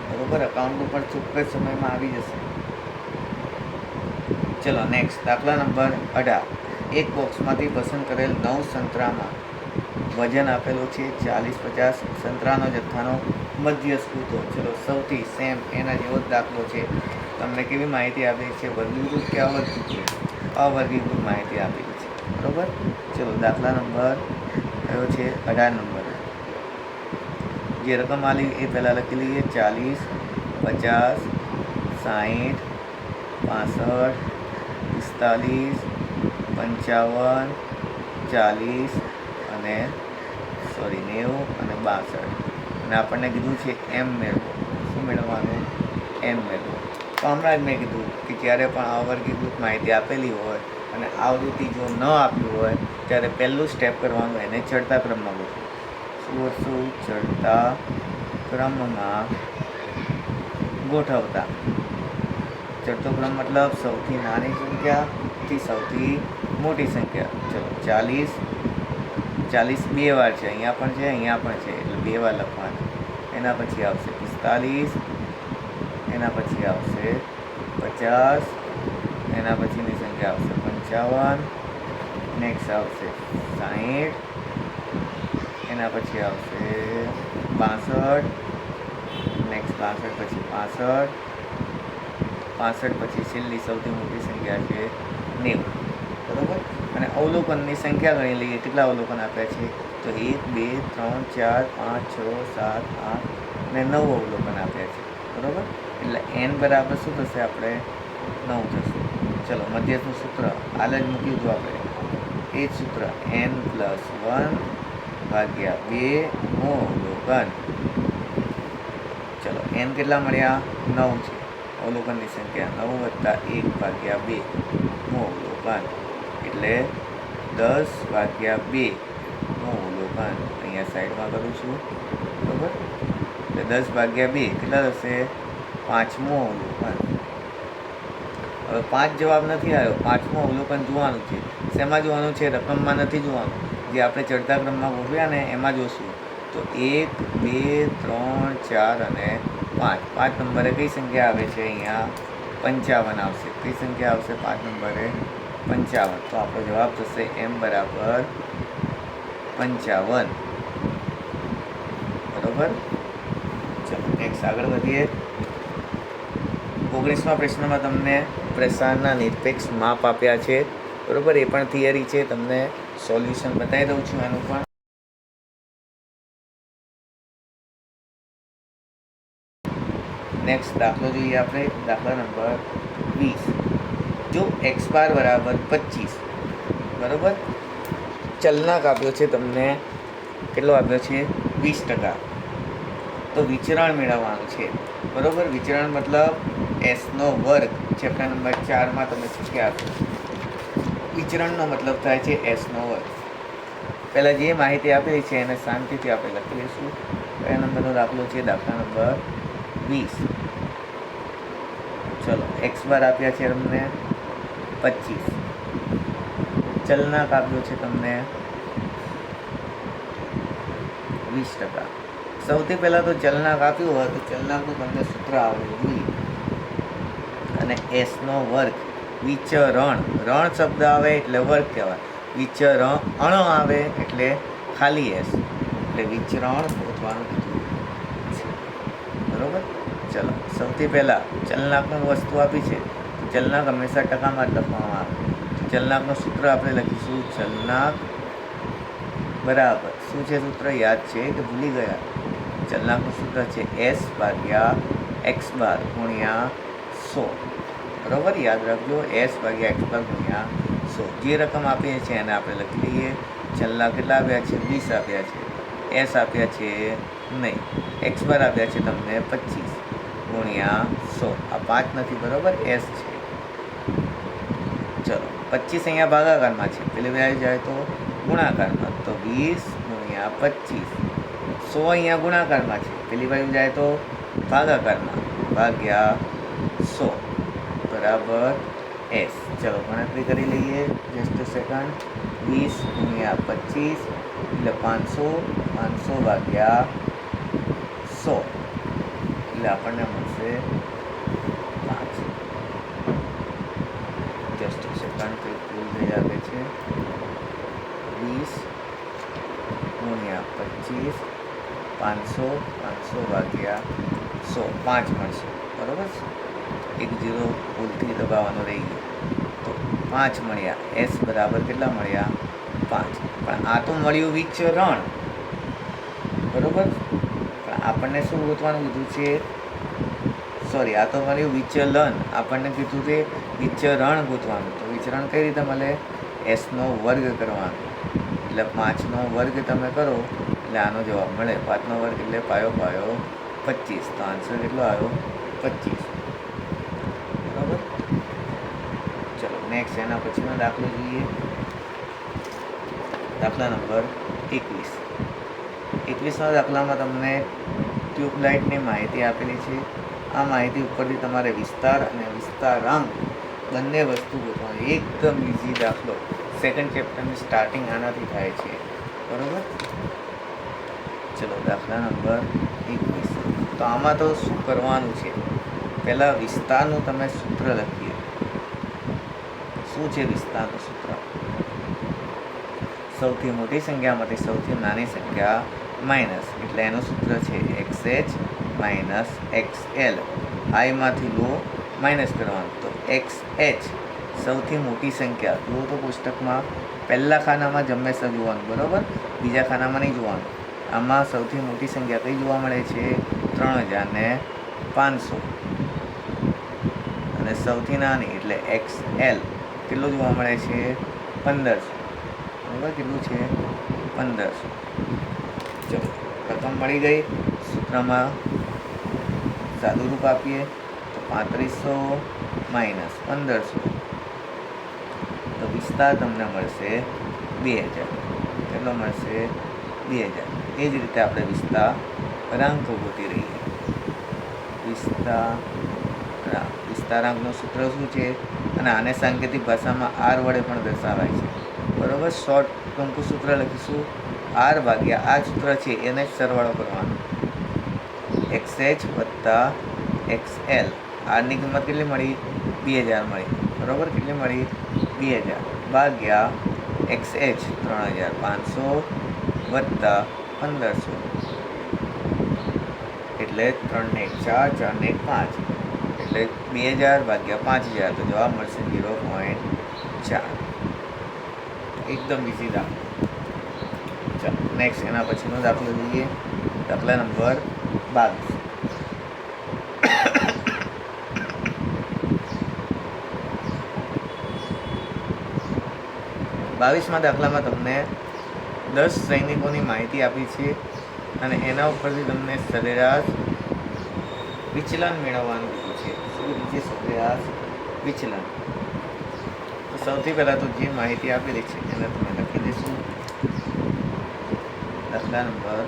Speaker 1: બરાબર. અકાઉન્ટનું પણ ચોક્કસ સમયમાં આવી જશે. ચલો નેક્સ્ટ દાખલા નંબર 18. એક બોક્સમાંથી પસંદ કરેલ 9 સંતરામાં વજન આપેલું છે 40-50. સંતરાનો જથ્થાનો મધ્યસ્થ શોધો. ચલો સૌથી સેમ એના જેવો જ દાખલો છે. તમને કેવી માહિતી આપી છે? વર્ગીકૃત કે અવર્ગીકૃત? અવર્ગીકૃત માહિતી આપેલી છે. બરાબર. ચલો દાખલા નંબર કયો છે? 18 નંબર. જે રકમ આલી એ પહેલાં લખી લઈએ. 40, 50, 60, 65, 45, 55, 40 અને 90 અને 62. અને આપણને કીધું છે એમ મેળવો. શું મેળવવાનું? એમ મેળવો. તો હમણાં જ મેં કીધું કે જ્યારે પણ અવર્ગીકૃત માહિતી આપેલી હોય અને આવૃત્તિ જો ન આપ્યું હોય ત્યારે પહેલું સ્ટેપ કરવાનું, એને ચડતા ક્રમમાં ગોઠવો. શું વસ્તુ? ચડતા ક્રમમાં ગોઠવતા. ચડતો ક્રમ મતલબ સૌથી નાની સંખ્યાથી સૌથી મોટી સંખ્યા. ચલો 40 બે વાર છે, અહીંયા પણ છે, અહીંયા પણ છે, એટલે બે વાર લખવાના. એના પછી આવશે 45, એના પછી આવશે 50, એના પછીની સંખ્યા આવશે 55, નેક્સ્ટ આવશે 60, એના પછી આવશે 62, નેક્સ્ટ 62 પછી 65, 65 પછી છેલ્લી સૌથી મોટી સંખ્યા છે 90. બરાબર. અને અવલોકનની સંખ્યા ગણી લઈએ. કેટલા અવલોકન આપ્યા છે? તો 1, 2, 3, 4, 5, 6, 7, 8 અને 9 અવલોકન આપ્યા છે. બરાબર. એટલે n બરાબર શું થશે? આપણે 9 થશે. ચલો મધ્યસ્થનું સૂત્ર હાલ જ મૂકી દો આપણે. એ જ સૂત્ર n + 1 ભાગ્યા 2 નું અવલોકન. ચલો n કેટલા મળ્યા? 9 છે. અવલોકનની સંખ્યા 9 + 1 ભાગ્યા 2 નું અવલોકન એટલે 10/2 નું અવલોકન. અહીંયા સાઈડમાં કરું છું. બરાબર. એટલે 10/2 કેટલા થશે? 5મું અવલોકન. હવે 5 જવાબ નથી આવ્યો. 5મું અવલોકન જોવાનું છે. શેમાં જોવાનું છે? રકમમાં નથી જોવાનું. જે આપણે ચડતા ક્રમમાં ગોઠવ્યા ને એમાં જોશું. તો 1, 2, 3, 4 અને 5. 5 નંબરે કઈ સંખ્યા આવે છે? અહીંયા 55 આવશે. કઈ સંખ્યા આવશે 5 નંબરે? 55. તો આપણો જવાબ થશે m બરાબર 55. બરાબર. ચલો નેક્સ્ટ આગળ વધીએ. 19મા પ્રશ્નમાં તમને પ્રસારના નિરપેક્ષ માપ આપ્યા છે. બરાબર. એ પણ થિયરી છે. તમને સોલ્યુશન બતાવી દઉં છું એનું પણ. નેક્સ્ટ દાખલો જોઈએ આપણે. દાખલા નંબર 20. જો x બાર બરાબર 25. બરાબર. ચલનાંક આપ્યો છે તમને. કેટલો આપ્યો છે? 20%. તો વિચરણ મેળવવાનું છે. બરાબર. વિચરણ મતલબ s2 ચેપ્ટર નંબર 4માં તમે શીખ્યા છો. વિચરણનો મતલબ થાય છે s2. પહેલાં જે માહિતી આપેલી છે એને શાંતિથી આપણે લખી લઈશું. કયા નંબરનો દાખલો છે? દાખલા નંબર 20. ચલો x બાર આપ્યા છે તમને 25. ચલનાંક આપ્યો છે તમને 20%. સૌથી પહેલાં તો ચલનાંક આપ્યું હોય તો ચલનાંકનું તમને સૂત્ર આવડવું જોઈએ. અને s2 વિચરણ. રણ શબ્દ આવે એટલે વર્ગ કહેવાય. વિચરણ આવે એટલે ખાલી s. એટલે વિચરણ ગોતવાનું કીધું છે. બરાબર. ચલો સૌથી પહેલાં ચલનાંકનું વસ્તુ આપી છે. ચલનાંક હંમેશા ટકામાં જ લખવામાં આવે. ચલનાંકનું સૂત્ર આપણે લખીશું. ચલનાંક બરાબર શું છે સૂત્ર? યાદ છે કે ભૂલી ગયા? ચલનાંકનું સૂત્ર છે s/x બાર ગુણ્યા 100. બરાબર. યાદ રાખજો. s/x બાર ગુણ્યા 100. જે રકમ આપીએ છીએ એને આપણે લખી લઈએ. ચલનાંક કેટલા આપ્યા છે? 20 આપ્યા છે. s આપ્યા છે નહીં. x બાર આપ્યા છે તમને 25 ગુણ્યા 100. આ 5 નથી. બરાબર. s છે. ચલો 25 અહીંયા ભાગાકારમાં છે. પેલી બાજુ જાય તો ગુણાકારમાં. તો 20 ગુણ્યા 25. 100 અહીંયા ગુણાકારમાં છે. પેલી બાજુ જાય તો ભાગાકારમાં. ભાગ્યા 100 બરાબર s. ચલો ગણતરી કરી લઈએ. Just second. 20 ગુણ્યા 25 એટલે 500, 500 ભાગ્યા 100 એટલે આપણને મળશે 5. જસ્ટ સેકન્ડ કંઈક ભૂલ થઈ આવે છે. 20 ગુણ્યા 25 500, 500 ભાગ્યા 100 5 મળશે. બરાબર છે. 1 0 ભૂલથી દબાવવાનો રહી ગયો તો 5 મળ્યા. એસ બરાબર કેટલા મળ્યા? 5. પણ આ તો મળ્યું વિચરણ. બરાબર. પણ આપણને શું ગોતવાનું કીધું છે? સોરી, આ તો મળ્યું વિચલન. આપણને કીધું છે વિચરણ ગોતવાનું. તો વિચરણ કઈ રીતે મળે? એસનો વર્ગ કરવાનો. એટલે 5નો વર્ગ તમે કરો એટલે આનો જવાબ મળે. 5નો વર્ગ એટલે પાયો 25. તો આન્સર કેટલો આવ્યો? 25. બરાબર. ચલો નેક્સ્ટ એના પછીનો દાખલો જોઈએ. દાખલા નંબર 21. 21ના દાખલામાં તમને ટ્યુબલાઇટની માહિતી આપેલી છે. આ માહિતી ઉપરથી તમારે વિસ્તાર અને વિસ્તારાંક બંને વસ્તુ ગોતવાની. એકદમ ઇઝી દાખલો. સેકન્ડ ચેપ્ટરની સ્ટાર્ટિંગ આનાથી થાય છે. બરાબર. ચલો દાખલા નંબર 21. તો આમાં તો શું કરવાનું છે? પહેલાં વિસ્તારનું તમે સૂત્ર લખીએ. શું છે વિસ્તારનું સૂત્ર? સૌથી મોટી સંખ્યામાંથી સૌથી નાની સંખ્યા માઇનસ, એટલે એનું સૂત્ર છે XH માઇનસ XL. આઈમાંથી લો માઇનસ કરવાનું. તો XH સૌથી મોટી સંખ્યા જુઓ તો પુસ્તકમાં પહેલા ખાનામાં જ હંમેશા જોવાનું. બરાબર. બીજા ખાનામાં નહીં જોવાનું. આમાં સૌથી મોટી સંખ્યા કઈ જોવા મળે છે? 3500. અને સૌથી નાની એટલે XL કેટલું જોવા મળે છે? 1500. બરાબર. કેટલું છે? 1500. ચલો રકમ મળી ગઈ. સૂત્રમાં સાદું રૂપ આપીએ તો 3500 માઇનસ 1500. તો વિસ્તાર તમને મળશે 2000. કેટલો મળશે? 2000. એ જ રીતે આપણે વિસ્તારાંક ગોતી રહીએ. વિસ્તારાંકનું સૂત્ર શું છે? અને આને સાંકેતિક ભાષામાં આર વડે પણ દર્શાવાય છે. બરાબર. શોર્ટ ટૂંકું સૂત્ર લખીશું. આર ભાગ્યા આ સૂત્ર છે એને જ સરવાળો કરવાનો. XH વત્તા XL. આરની કિંમત કેટલી મળી? 2000 મળી. બરાબર. કેટલી મળી? 2000 ભાગ્યા XH 3500 વત્તા 1500 એટલે 3 ને 1 4, 4 ને 1 5 એટલે 2000 ભાગ્યા 5000. તો જવાબ મળશે 0.4. એકદમ ઇઝી દાખલો. ચાલો નેક્સ્ટ એના પછીનો દાખલો જોઈએ. દાખલા નંબર 22. બાવીસમાં દાખલામાં તમને 10 સૈનિકોની માહિતી આપી છે અને એના ઉપરથી તમને સરેરાશ વિચલન મેળવવાનું કીધું છે. શું કીધું છે? સરેરાશ વિચલન. તો સૌથી પહેલાં તો જે માહિતી આપેલી છે એને તમે લખી દઈશું. દાખલા નંબર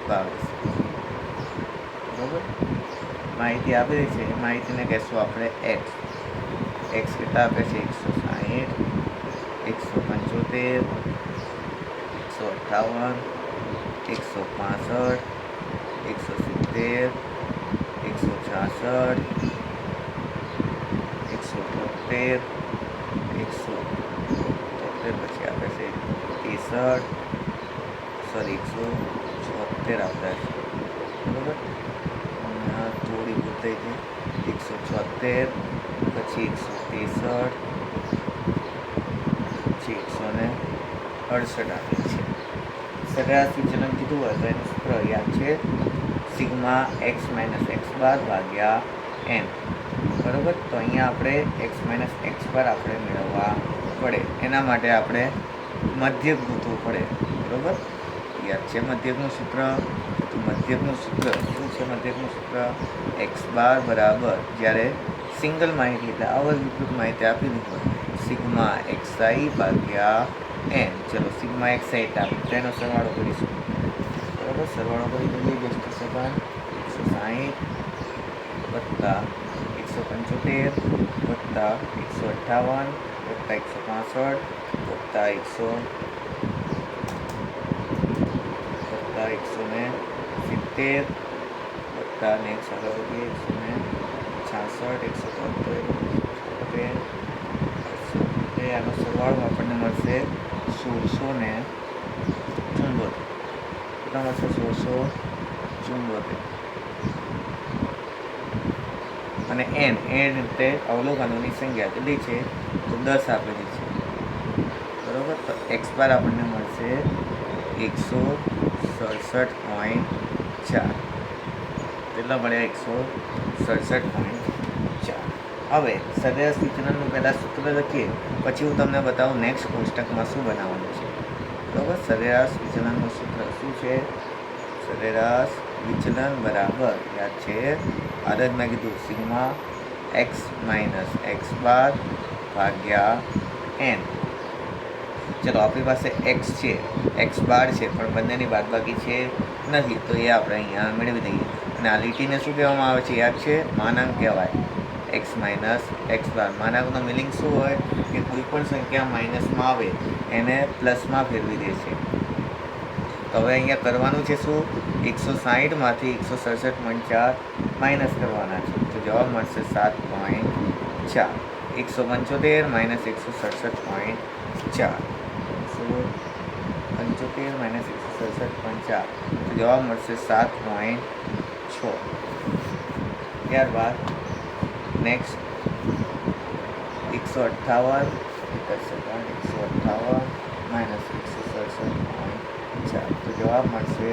Speaker 1: 22. બરાબર. માહિતી આપેલી છે એ માહિતીને કહેશું આપણે એક્સ. એક્સ કેટલા આપે છે? 160, 175, 158, 165, 170, 166, 173, 173 પછી આપે છે 63, સોરી 176 આપતા છે. બરાબર. થોડી ભૂલ થઈ છે. 176 પછી 163 પછી 168 આપેલ છે. સરેરાશ વિચલન કીધું હોય તો એનું સૂત્ર યાદ છે sigma x minus x bar ભાગ્યા એન. બરાબર. તો અહીંયા આપણે એક્સ માઇનસ એક્સ બાર આપણે મેળવવા પડે. એના માટે આપણે મધ્યક ગોતવું પડે. બરાબર. યાદ છે મધ્યકનું સૂત્ર? તો મધ્યકનું સૂત્ર શું છે? મધ્યકનું સૂત્ર એક્સ બાર બરાબર જ્યારે સિંગલ માહિતી એટલે અવવિકૃત માહિતી આપેલી હોય સિગ્મા એક્સઆઈ ભાગ્યા એન. ચલો સિગ્મા એક્સઆઈ આપી તેનો સરવાળો કરીશું. બરાબર. સરવાળો કરી દઈએ. Just second. 160 વત્તા 175 વત્તા 158 વત્તા 165 વત્તા 170 વત્તા નેક્સ્ટ આગળ વધીએ 166 આનો સરવાળો આપણને મળશે 1674. કેટલા મળશે? 1674. અને એન એ રીતે અવલોકનોની સંખ્યા કેટલી છે? તો 10 આપેલી છે, બરાબર. તો એક્સ બાર આપણને મળશે 167.4. કેટલા મળ્યા? 167.4. હવે સરેરાશ વિચલનનું પહેલાં સૂત્ર લખીએ, પછી હું તમને બતાવું નેક્સ્ટ કોષ્ટકમાં શું બનાવવાનું છે, બરાબર. સરેરાશ વિચલનનું સૂત્ર શું છે? સરેરાશ વિચલન બરાબર યાદ છે, આદત મેં કીધું sigma x minus x bar ભાગ્યા એન. ચલો, આપણી પાસે એક્સ છે, એક્સ બાર છે, પણ બંનેની બાદબાકી છે નથી, તો એ આપણે અહીંયા મેળવી દઈએ. અને આ લીટીને શું કહેવામાં આવે છે? યાદ છે, માનાંક કહેવાય. X minus x bar. માનાંકનો meaning શું હોય? કે કોઈ પણ સંખ્યા માઇનસમાં આવે એને પ્લસમાં ફેરવી દે છે. તો હવે અહીંયા કરવાનું છે શું? 160માંથી 167.4 માઇનસ કરવાના છે, તો જવાબ મળશે 7.4. 175 માઇનસ 167.4, 175 માઇનસ 167.4, તો જવાબ મળશે 7.6. ત્યારબાદ નેક્સ્ટ 158 માઇનસ 167.4, તો જવાબ મળશે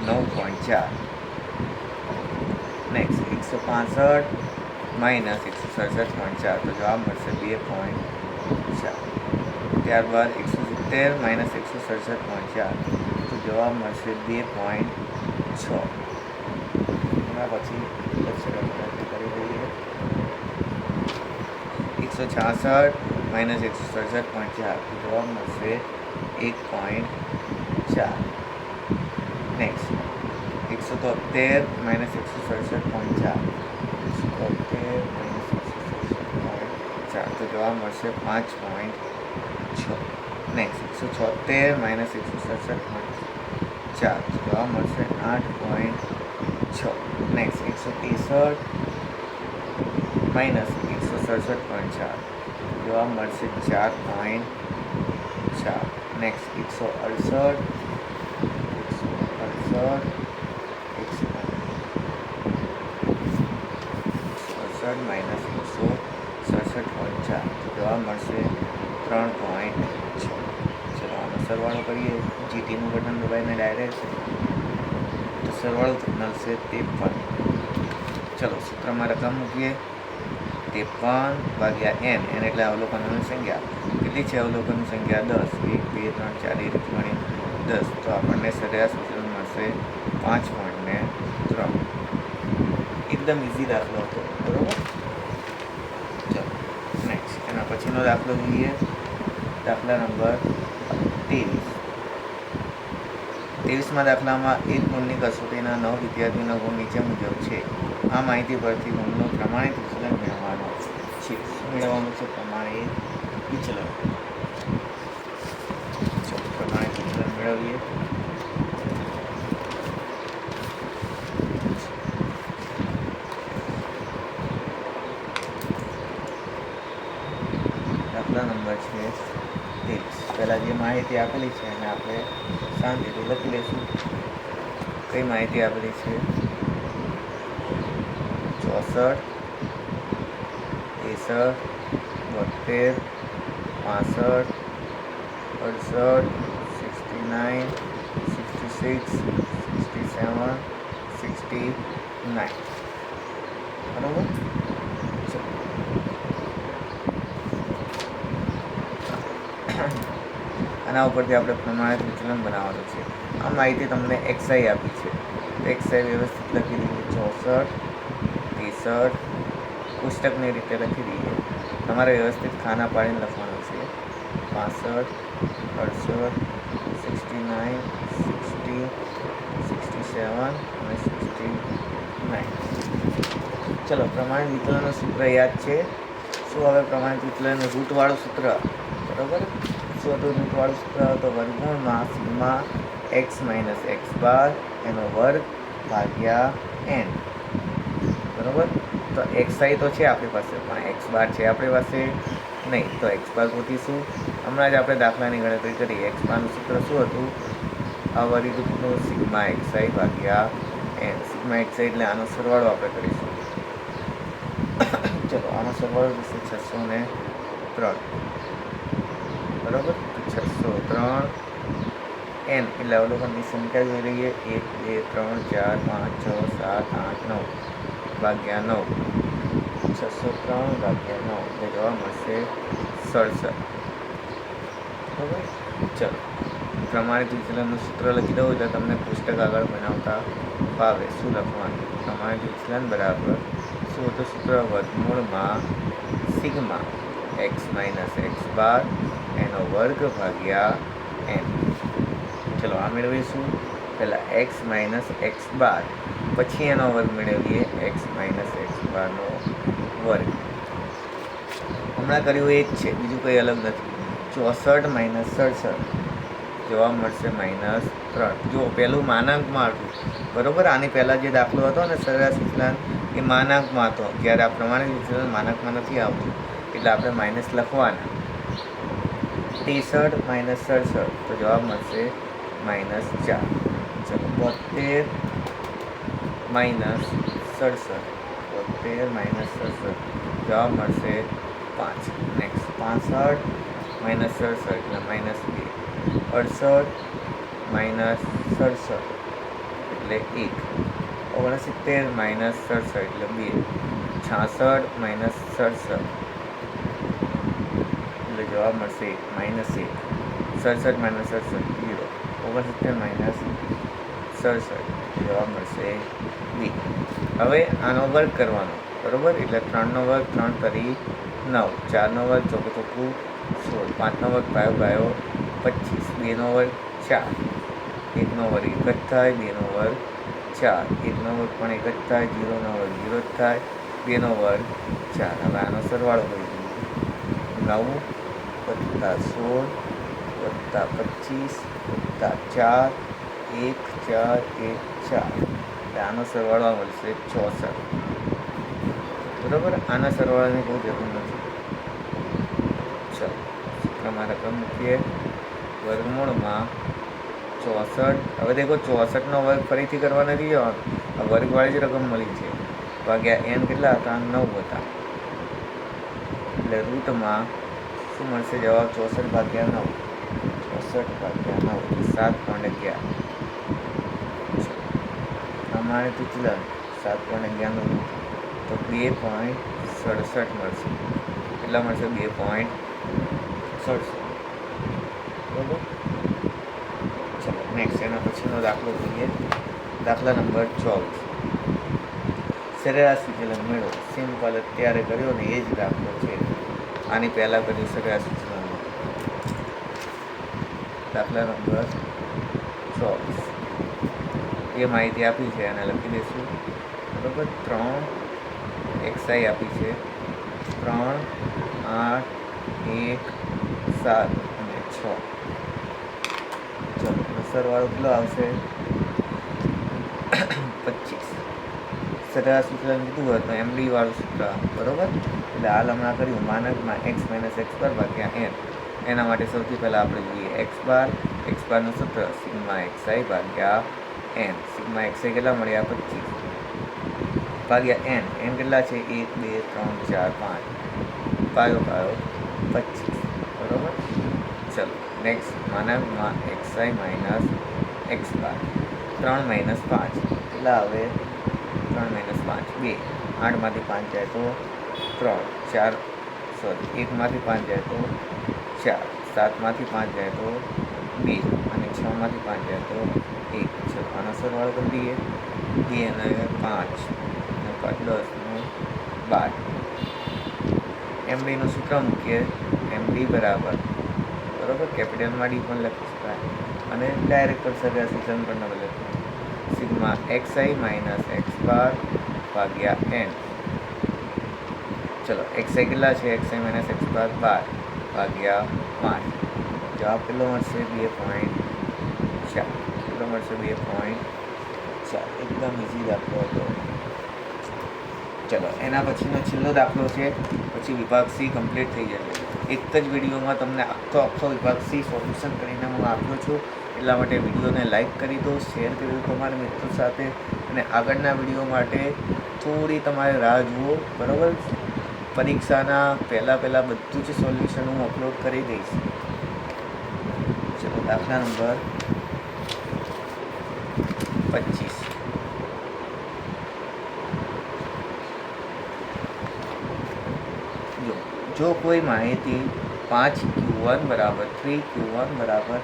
Speaker 1: 9.4. નેક્સ્ટ 165 માઇનસ 167.4, તો જવાબ મળશે 2.4. ત્યારબાદ 170 માઇનસ 167.4, તો જવાબ મળશે 2.6. એના પછી કરી દઈએ 166 માઇનસ 167.4, તો જવાબ મળશે 1.4. નેક્સ્ટ 173 માઇનસ 167.4, 173 માઇનસ 167.4, તો જવાબ મળશે 5.6. નેક્સ્ટ 176 માઇનસ 167.4, તો જવાબ મળશે 8.6. નેક્સ્ટ 163 માઇનસ 167.4, જવાબ મળશે 4.4. નેક્સ્ટ 168 માઇનસ 167.4, તો જવાબ મળશે 3.6. ચલો, આનો સરવાળો કરીએ. જીટીનું બટન દબાઈને ડાયરેક્ટ તો સરવાળો મળશે 53. ચલો, સૂત્રમાં રકમ મૂકીએ. 53 ભાગ્યા એન એટલે અવલોકનોની સંખ્યા કેટલી છે? અવલોકનની સંખ્યા 10. 1 2 3 4 એ રીતે ગણી 10, તો આપણને સરેરાશ વિચલન મળશે 5.3. એકદમ ઇઝી દાખલો હતો, બરાબર. ચલો નેક્સ્ટ એના પછીનો દાખલો જોઈએ. દાખલા નંબર 23. 23મા દાખલામાં એક ગુણની કસોટીના 9 વિદ્યાર્થીઓના ગુણ નીચે મુજબ છે. આ માહિતી પરથી ગુણનું પ્રમાણિત વિચલન મેળવવાનું છે. શું મેળવવાનું છે? પ્રમાણિત વિચલન. ચલો, પ્રમાણિત વિચલન મેળવીએ. દાખલા નંબર છે 23. પહેલાં જે માહિતી આપેલી છે એને આપણે શાંતિથી લખી લઈશું. કઈ માહિતી આપેલી છે? 64 63 72 65 68 69 66 67 69, બરાબર. આના ઉપરથી આપણે પ્રમાણિત વિચલન બનાવવાનું છે. આ માહિતી તમને એક્સઆઈ આપી છે, એક્સઆઈ વ્યવસ્થિત લખી દઈએ. 64 63 પુસ્તકની રીતે લખી દઈએ. તમારે વ્યવસ્થિત ખાના પાડીને લખવાનું છે. 65 68 69 60 67 અને 69. ચલો, પ્રમાણિત વિચલનનું સૂત્ર યાદ છે. શું હવે પ્રમાણિત વિચલન રૂટવાળું સૂત્ર, બરાબર. શું હતું રૂટવાળું સૂત્ર? તો વર્ગમૂળમાં sigma x minus x bar એનો વર્ગ ભાગ્યા એન, બરાબર. તો એક્સઆઈ તો છે આપણી પાસે, પણ એક્સ બાર છે આપણી પાસે નહીં, તો એક્સ બાર ગોતીશું. હમણાં જ આપણે દાખલાની ગણતરી કરી. એક્સ બારનું સૂત્ર શું હતું? આ વર્ગનું સિગ્મા એક્સઆઈ ભાગ્યા એન. સિગ્મા એક્સઆઈ એટલે આનો સરવાળો આપણે કરીશું. ચલો આનો સરવાળો થશે 603, બરાબર. 603 એન એટલે અવલોકનની સંખ્યા જોઈ લઈએ. 1 2 3 4 5 6 7 8 9 ભાગ્યા 9. 603 ભાગ્યા 9 એટલે જવાબ મળશે 67, બરાબર. ચલો પ્રમાણિત વિચલનનું સૂત્ર લખી દઉં એટલે તમને પુસ્તક આગળ બનાવતા ફાવે. શું લખવાનું? પ્રમાણિત વિચલન બરાબર શું હતું સૂત્ર? વર્ગમૂળમાં sigma x minus x bar એનો વર્ગ ભાગ્યા એન. ચલો આ મેળવીશું. પહેલાં એક્સ માઇનસ એક્સ બાર, પછી એનો વર્ગ મેળવીએ એક્સ માઇનસ એક્સ બારનો વર્ગ. હમણાં કર્યું એ જ છે, બીજું કંઈ અલગ નથી. 64 માઇનસ 67 જવાબ મળશે -3. જો પહેલું માનાંકમાં હતું, બરાબર. આની પહેલાં જે દાખલો હતો ને સરેરાશ વિચલન એ માનાંકમાં હતો. જ્યારે આ પ્રમાણિત વિચલન માનાંકમાં નથી આવતું એટલે આપણે માઇનસ લખવાના. 63 માઇનસ 67 તો જવાબ મળશે -4. ચલો 72 માઇનસ 67, 72 માઇનસ 67 જવાબ મળશે 5. નેક્સ્ટ 65 માઇનસ 67 એટલે -2. 68 માઇનસ 67 એટલે 1. 69 માઇનસ 67 એટલે 2. 66 માઇનસ 67 એટલે જવાબ મળશે -1. 67 માઇનસ 67 0. 69 માઇનસ 67 જવાબ મળશે 2. હવે આનો વર્ગ કરવાનો, બરાબર. એટલે 3નો વર્ગ 3 કરી 9, 4નો વર્ગ ચોખ્ખું ચોખ્ખું 16, 5નો વર્ગ પાયો પાયો 25, 2નો વર્ગ 4, 1નો વર્ગ 1 જ થાય, 2નો વર્ગ 4, 1નો વર્ગ પણ 1 જ થાય, 0નો વર્ગ 0 જ થાય, 2નો વર્ગ 4. હવે આનો સરવાળો કરી દઈએ. 9 + 16 + 25 + 4 1 4 1 4 એટલે આનો સરવાળો મળશે 64, બરાબર. આના સરવાળાની કોઈ જરૂર નથી. ચાલો સૂત્રમાં રકમ મૂકીએ. વર્ગમૂળમાં 64. હવે દેખો 64નો વર્ગ ફરીથી કરવા નથી જવાનું, આ વર્ગવાળી જ રકમ મળી છે. ભાગ્યા એન કેટલા હતા? 9 હતા. એટલે રૂટમાં શું મળશે જવાબ? 64 ભાગ્યા 9. 64 ભાગ્યા 9 એટલે 7.11. પ્રમાણિત વિચલન 7.11 નું રૂટ તો 2.67 મળશે. કેટલા મળશે? 2.67, બરાબર. ચલો નેક્સ્ટ એના પછીનો દાખલો જોઈએ. દાખલા નંબર 24. સરેરાશ વિચલન મેળવો. સિમ્પલ અત્યારે કર્યો ને એ જ દાખલો છે. આની પહેલાં કર્યું સરેરાશ વિચલનનો. દાખલા નંબર 24. એ માહિતી આપી છે અને લખી દઈશું, બરાબર. 3 એક્સઆઈ આપી છે, 3 8 1 7 અને 6. ચલો સરવાળો કેટલો આવશે? 25. સરેરાશ વિચલન કીધું હોય તો એમડી વાળું સૂત્ર, બરાબર. એટલે હાલ હમણાં કર્યું માનકમાં એક્સ માઇનસ એક્સ બાર ભાગ્યા એન. એના માટે સૌથી પહેલાં આપણે જોઈએ એક્સ બારનું સૂત્ર સિગ્મા એક્સઆઈ ભાગ્યા એન. સિગ્મા એક્સઆઈ કેટલા મળ્યા? 25 ભાગ્યા એન. એન કેટલા છે? 1 2 3 4 5 પાયો પાયો 25, બરાબર. ચલો next માનકમાં XI minus x bar. 3 minus 5 કેટલા આવે? 3 માઇનસ 5 2. 8માંથી 5 જાય તો 3, 4 સોરી 1માંથી 5 જાય તો 4, 7માંથી 5 જાય તો 2 અને 6માંથી 5 જાય તો 1. ચલો આનો સરવાળો કરી દઈએ. 2 અને 5 અને 10 ને 12. એમડીનું સૂત્ર મૂકીએ. એમડી બરાબર, બરાબર. કેપિટલમાં ડી પણ લખી શકાય અને ડાયરેક્ટ પર સરેરાશ વિચલન પણ તમે લખો. Sigma XI minus x bar ભાગ્યા એન. ચલો એક્સઆઈ કેટલા છે, એક્સઆઈ માઇનસ એક્સ બાર 12 ભાગ્યા 5. જવાબ કેટલો મળશે? 2.4. કેટલો મળશે? 2.4. એકદમ ઇઝી દાખલો હતો. ચલો એના પછીનો છેલ્લો દાખલો છે, પછી વિભાગ સી કમ્પ્લીટ થઈ જશે. એક જ વિડીયોમાં તમને આખો વિભાગ સી સોલ્યુશન કરીને હું આપ્યો છું. એટલા માટે વિડીયોને લાઇક કરી દો, શેર કરી દો તમારા મિત્રો સાથે, અને આગળના વિડીયો માટે થોડી તમારે રાહ જુઓ, બરાબર. પરીક્ષાના પહેલાં બધું જ સોલ્યુશન હું અપલોડ કરી દઈશ. ચલો દાખલા નંબર 25. જો કોઈ માહિતી 5q1 બરાબર 3q1 બરાબર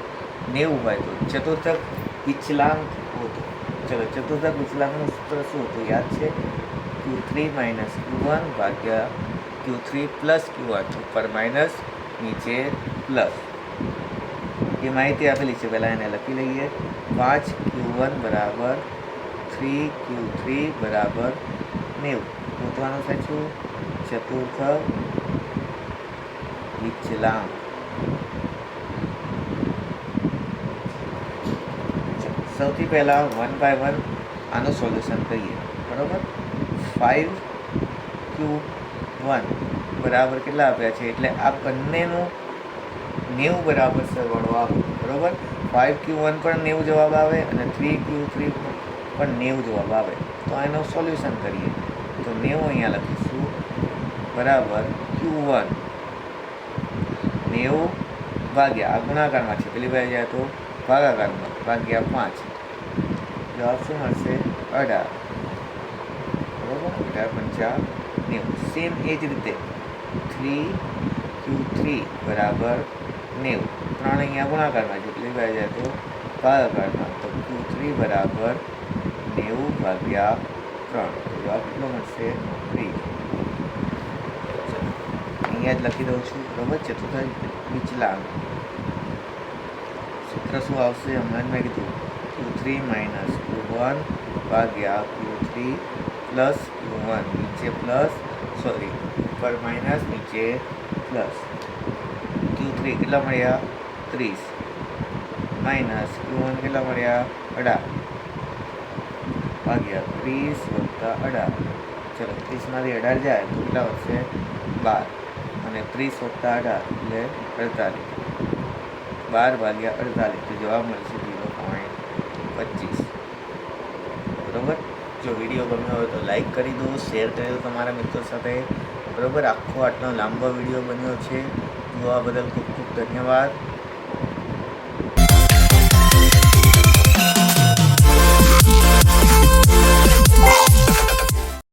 Speaker 1: 90 હોય તો ચતુર્થક વિચલાંક હોતો. ચલો ચતુર્થક વિચલાંકનું સૂત્ર શું હતું? યાદ છે? q3 માઇનસ q1 ભાગ્યા q3 પ્લસ q1. ઉપર માઇનસ, નીચે પ્લસ. એ માહિતી આપેલી છે, પહેલાં એને લખી લઈએ. 5q1 બરાબર 3q3 બરાબર 90. ગોતવાનું સાચું ચતુર્થક વિચલાંક. સૌથી પહેલાં 1 બાય 1 આનું સોલ્યુશન કરીએ, બરાબર. 5q1 બરાબર કેટલા આપ્યા છે, એટલે આ બંનેનું 90 બરાબર સરવાળો આવે, બરાબર. 5q1 પણ 90 જવાબ આવે અને 3q3 પણ 90 જવાબ આવે. તો એનું સોલ્યુશન કરીએ તો 90 અહીંયા લખીશું બરાબર q1 90 ભાગ્યા, આ ગુણાકારમાં છે, પેલી બાજુ જાય તો ભાગાકારમાં, ભાગ્યા 5. જવાબ શું મળશે? 18. બરાબર, 18 × 90. સેમ એ જ રીતે 3q3 બરાબર 90. 3 અહીંયા ગુણાકારમાં છે, પેલી બાજુ જાય તો ભાગાકારમાં, તો q3 બરાબર 90 ભાગ્યા 3. જવાબ કેટલો મળશે? 30. અહીંયા જ લખી દઉં છું, બરાબર. ચતુર્થક વિચલાંક સૂત્ર શું આવશે? હમણાં જ મેં કીધું q3 માઇનસ q1 ભાગ્યા q3 પ્લસ q1. નીચે પ્લસ, સોરી ઉપર માઇનસ, નીચે પ્લસ. q3 કેટલા મળ્યા? 30 માઇનસ q1 કેટલા મળ્યા? 18 ભાગ્યા 30 વત્તા 18. ચલો 30માંથી 18 જાય તો કેટલા વધશે? 12. અને 30 વત્તા 18 એટલે 48. 12 ભાગ્યા 48, તો જવાબ મળશે 0.25. બરાબર. જો વિડીયો ગમ્યો હોય તો લાઈક કરી દો, શેર કરી દો તમારા મિત્રો સાથે, બરાબર. આટલો લાંબો વિડીયો બન્યો છે, જોવા બદલ ખૂબ ખૂબ ધન્યવાદ.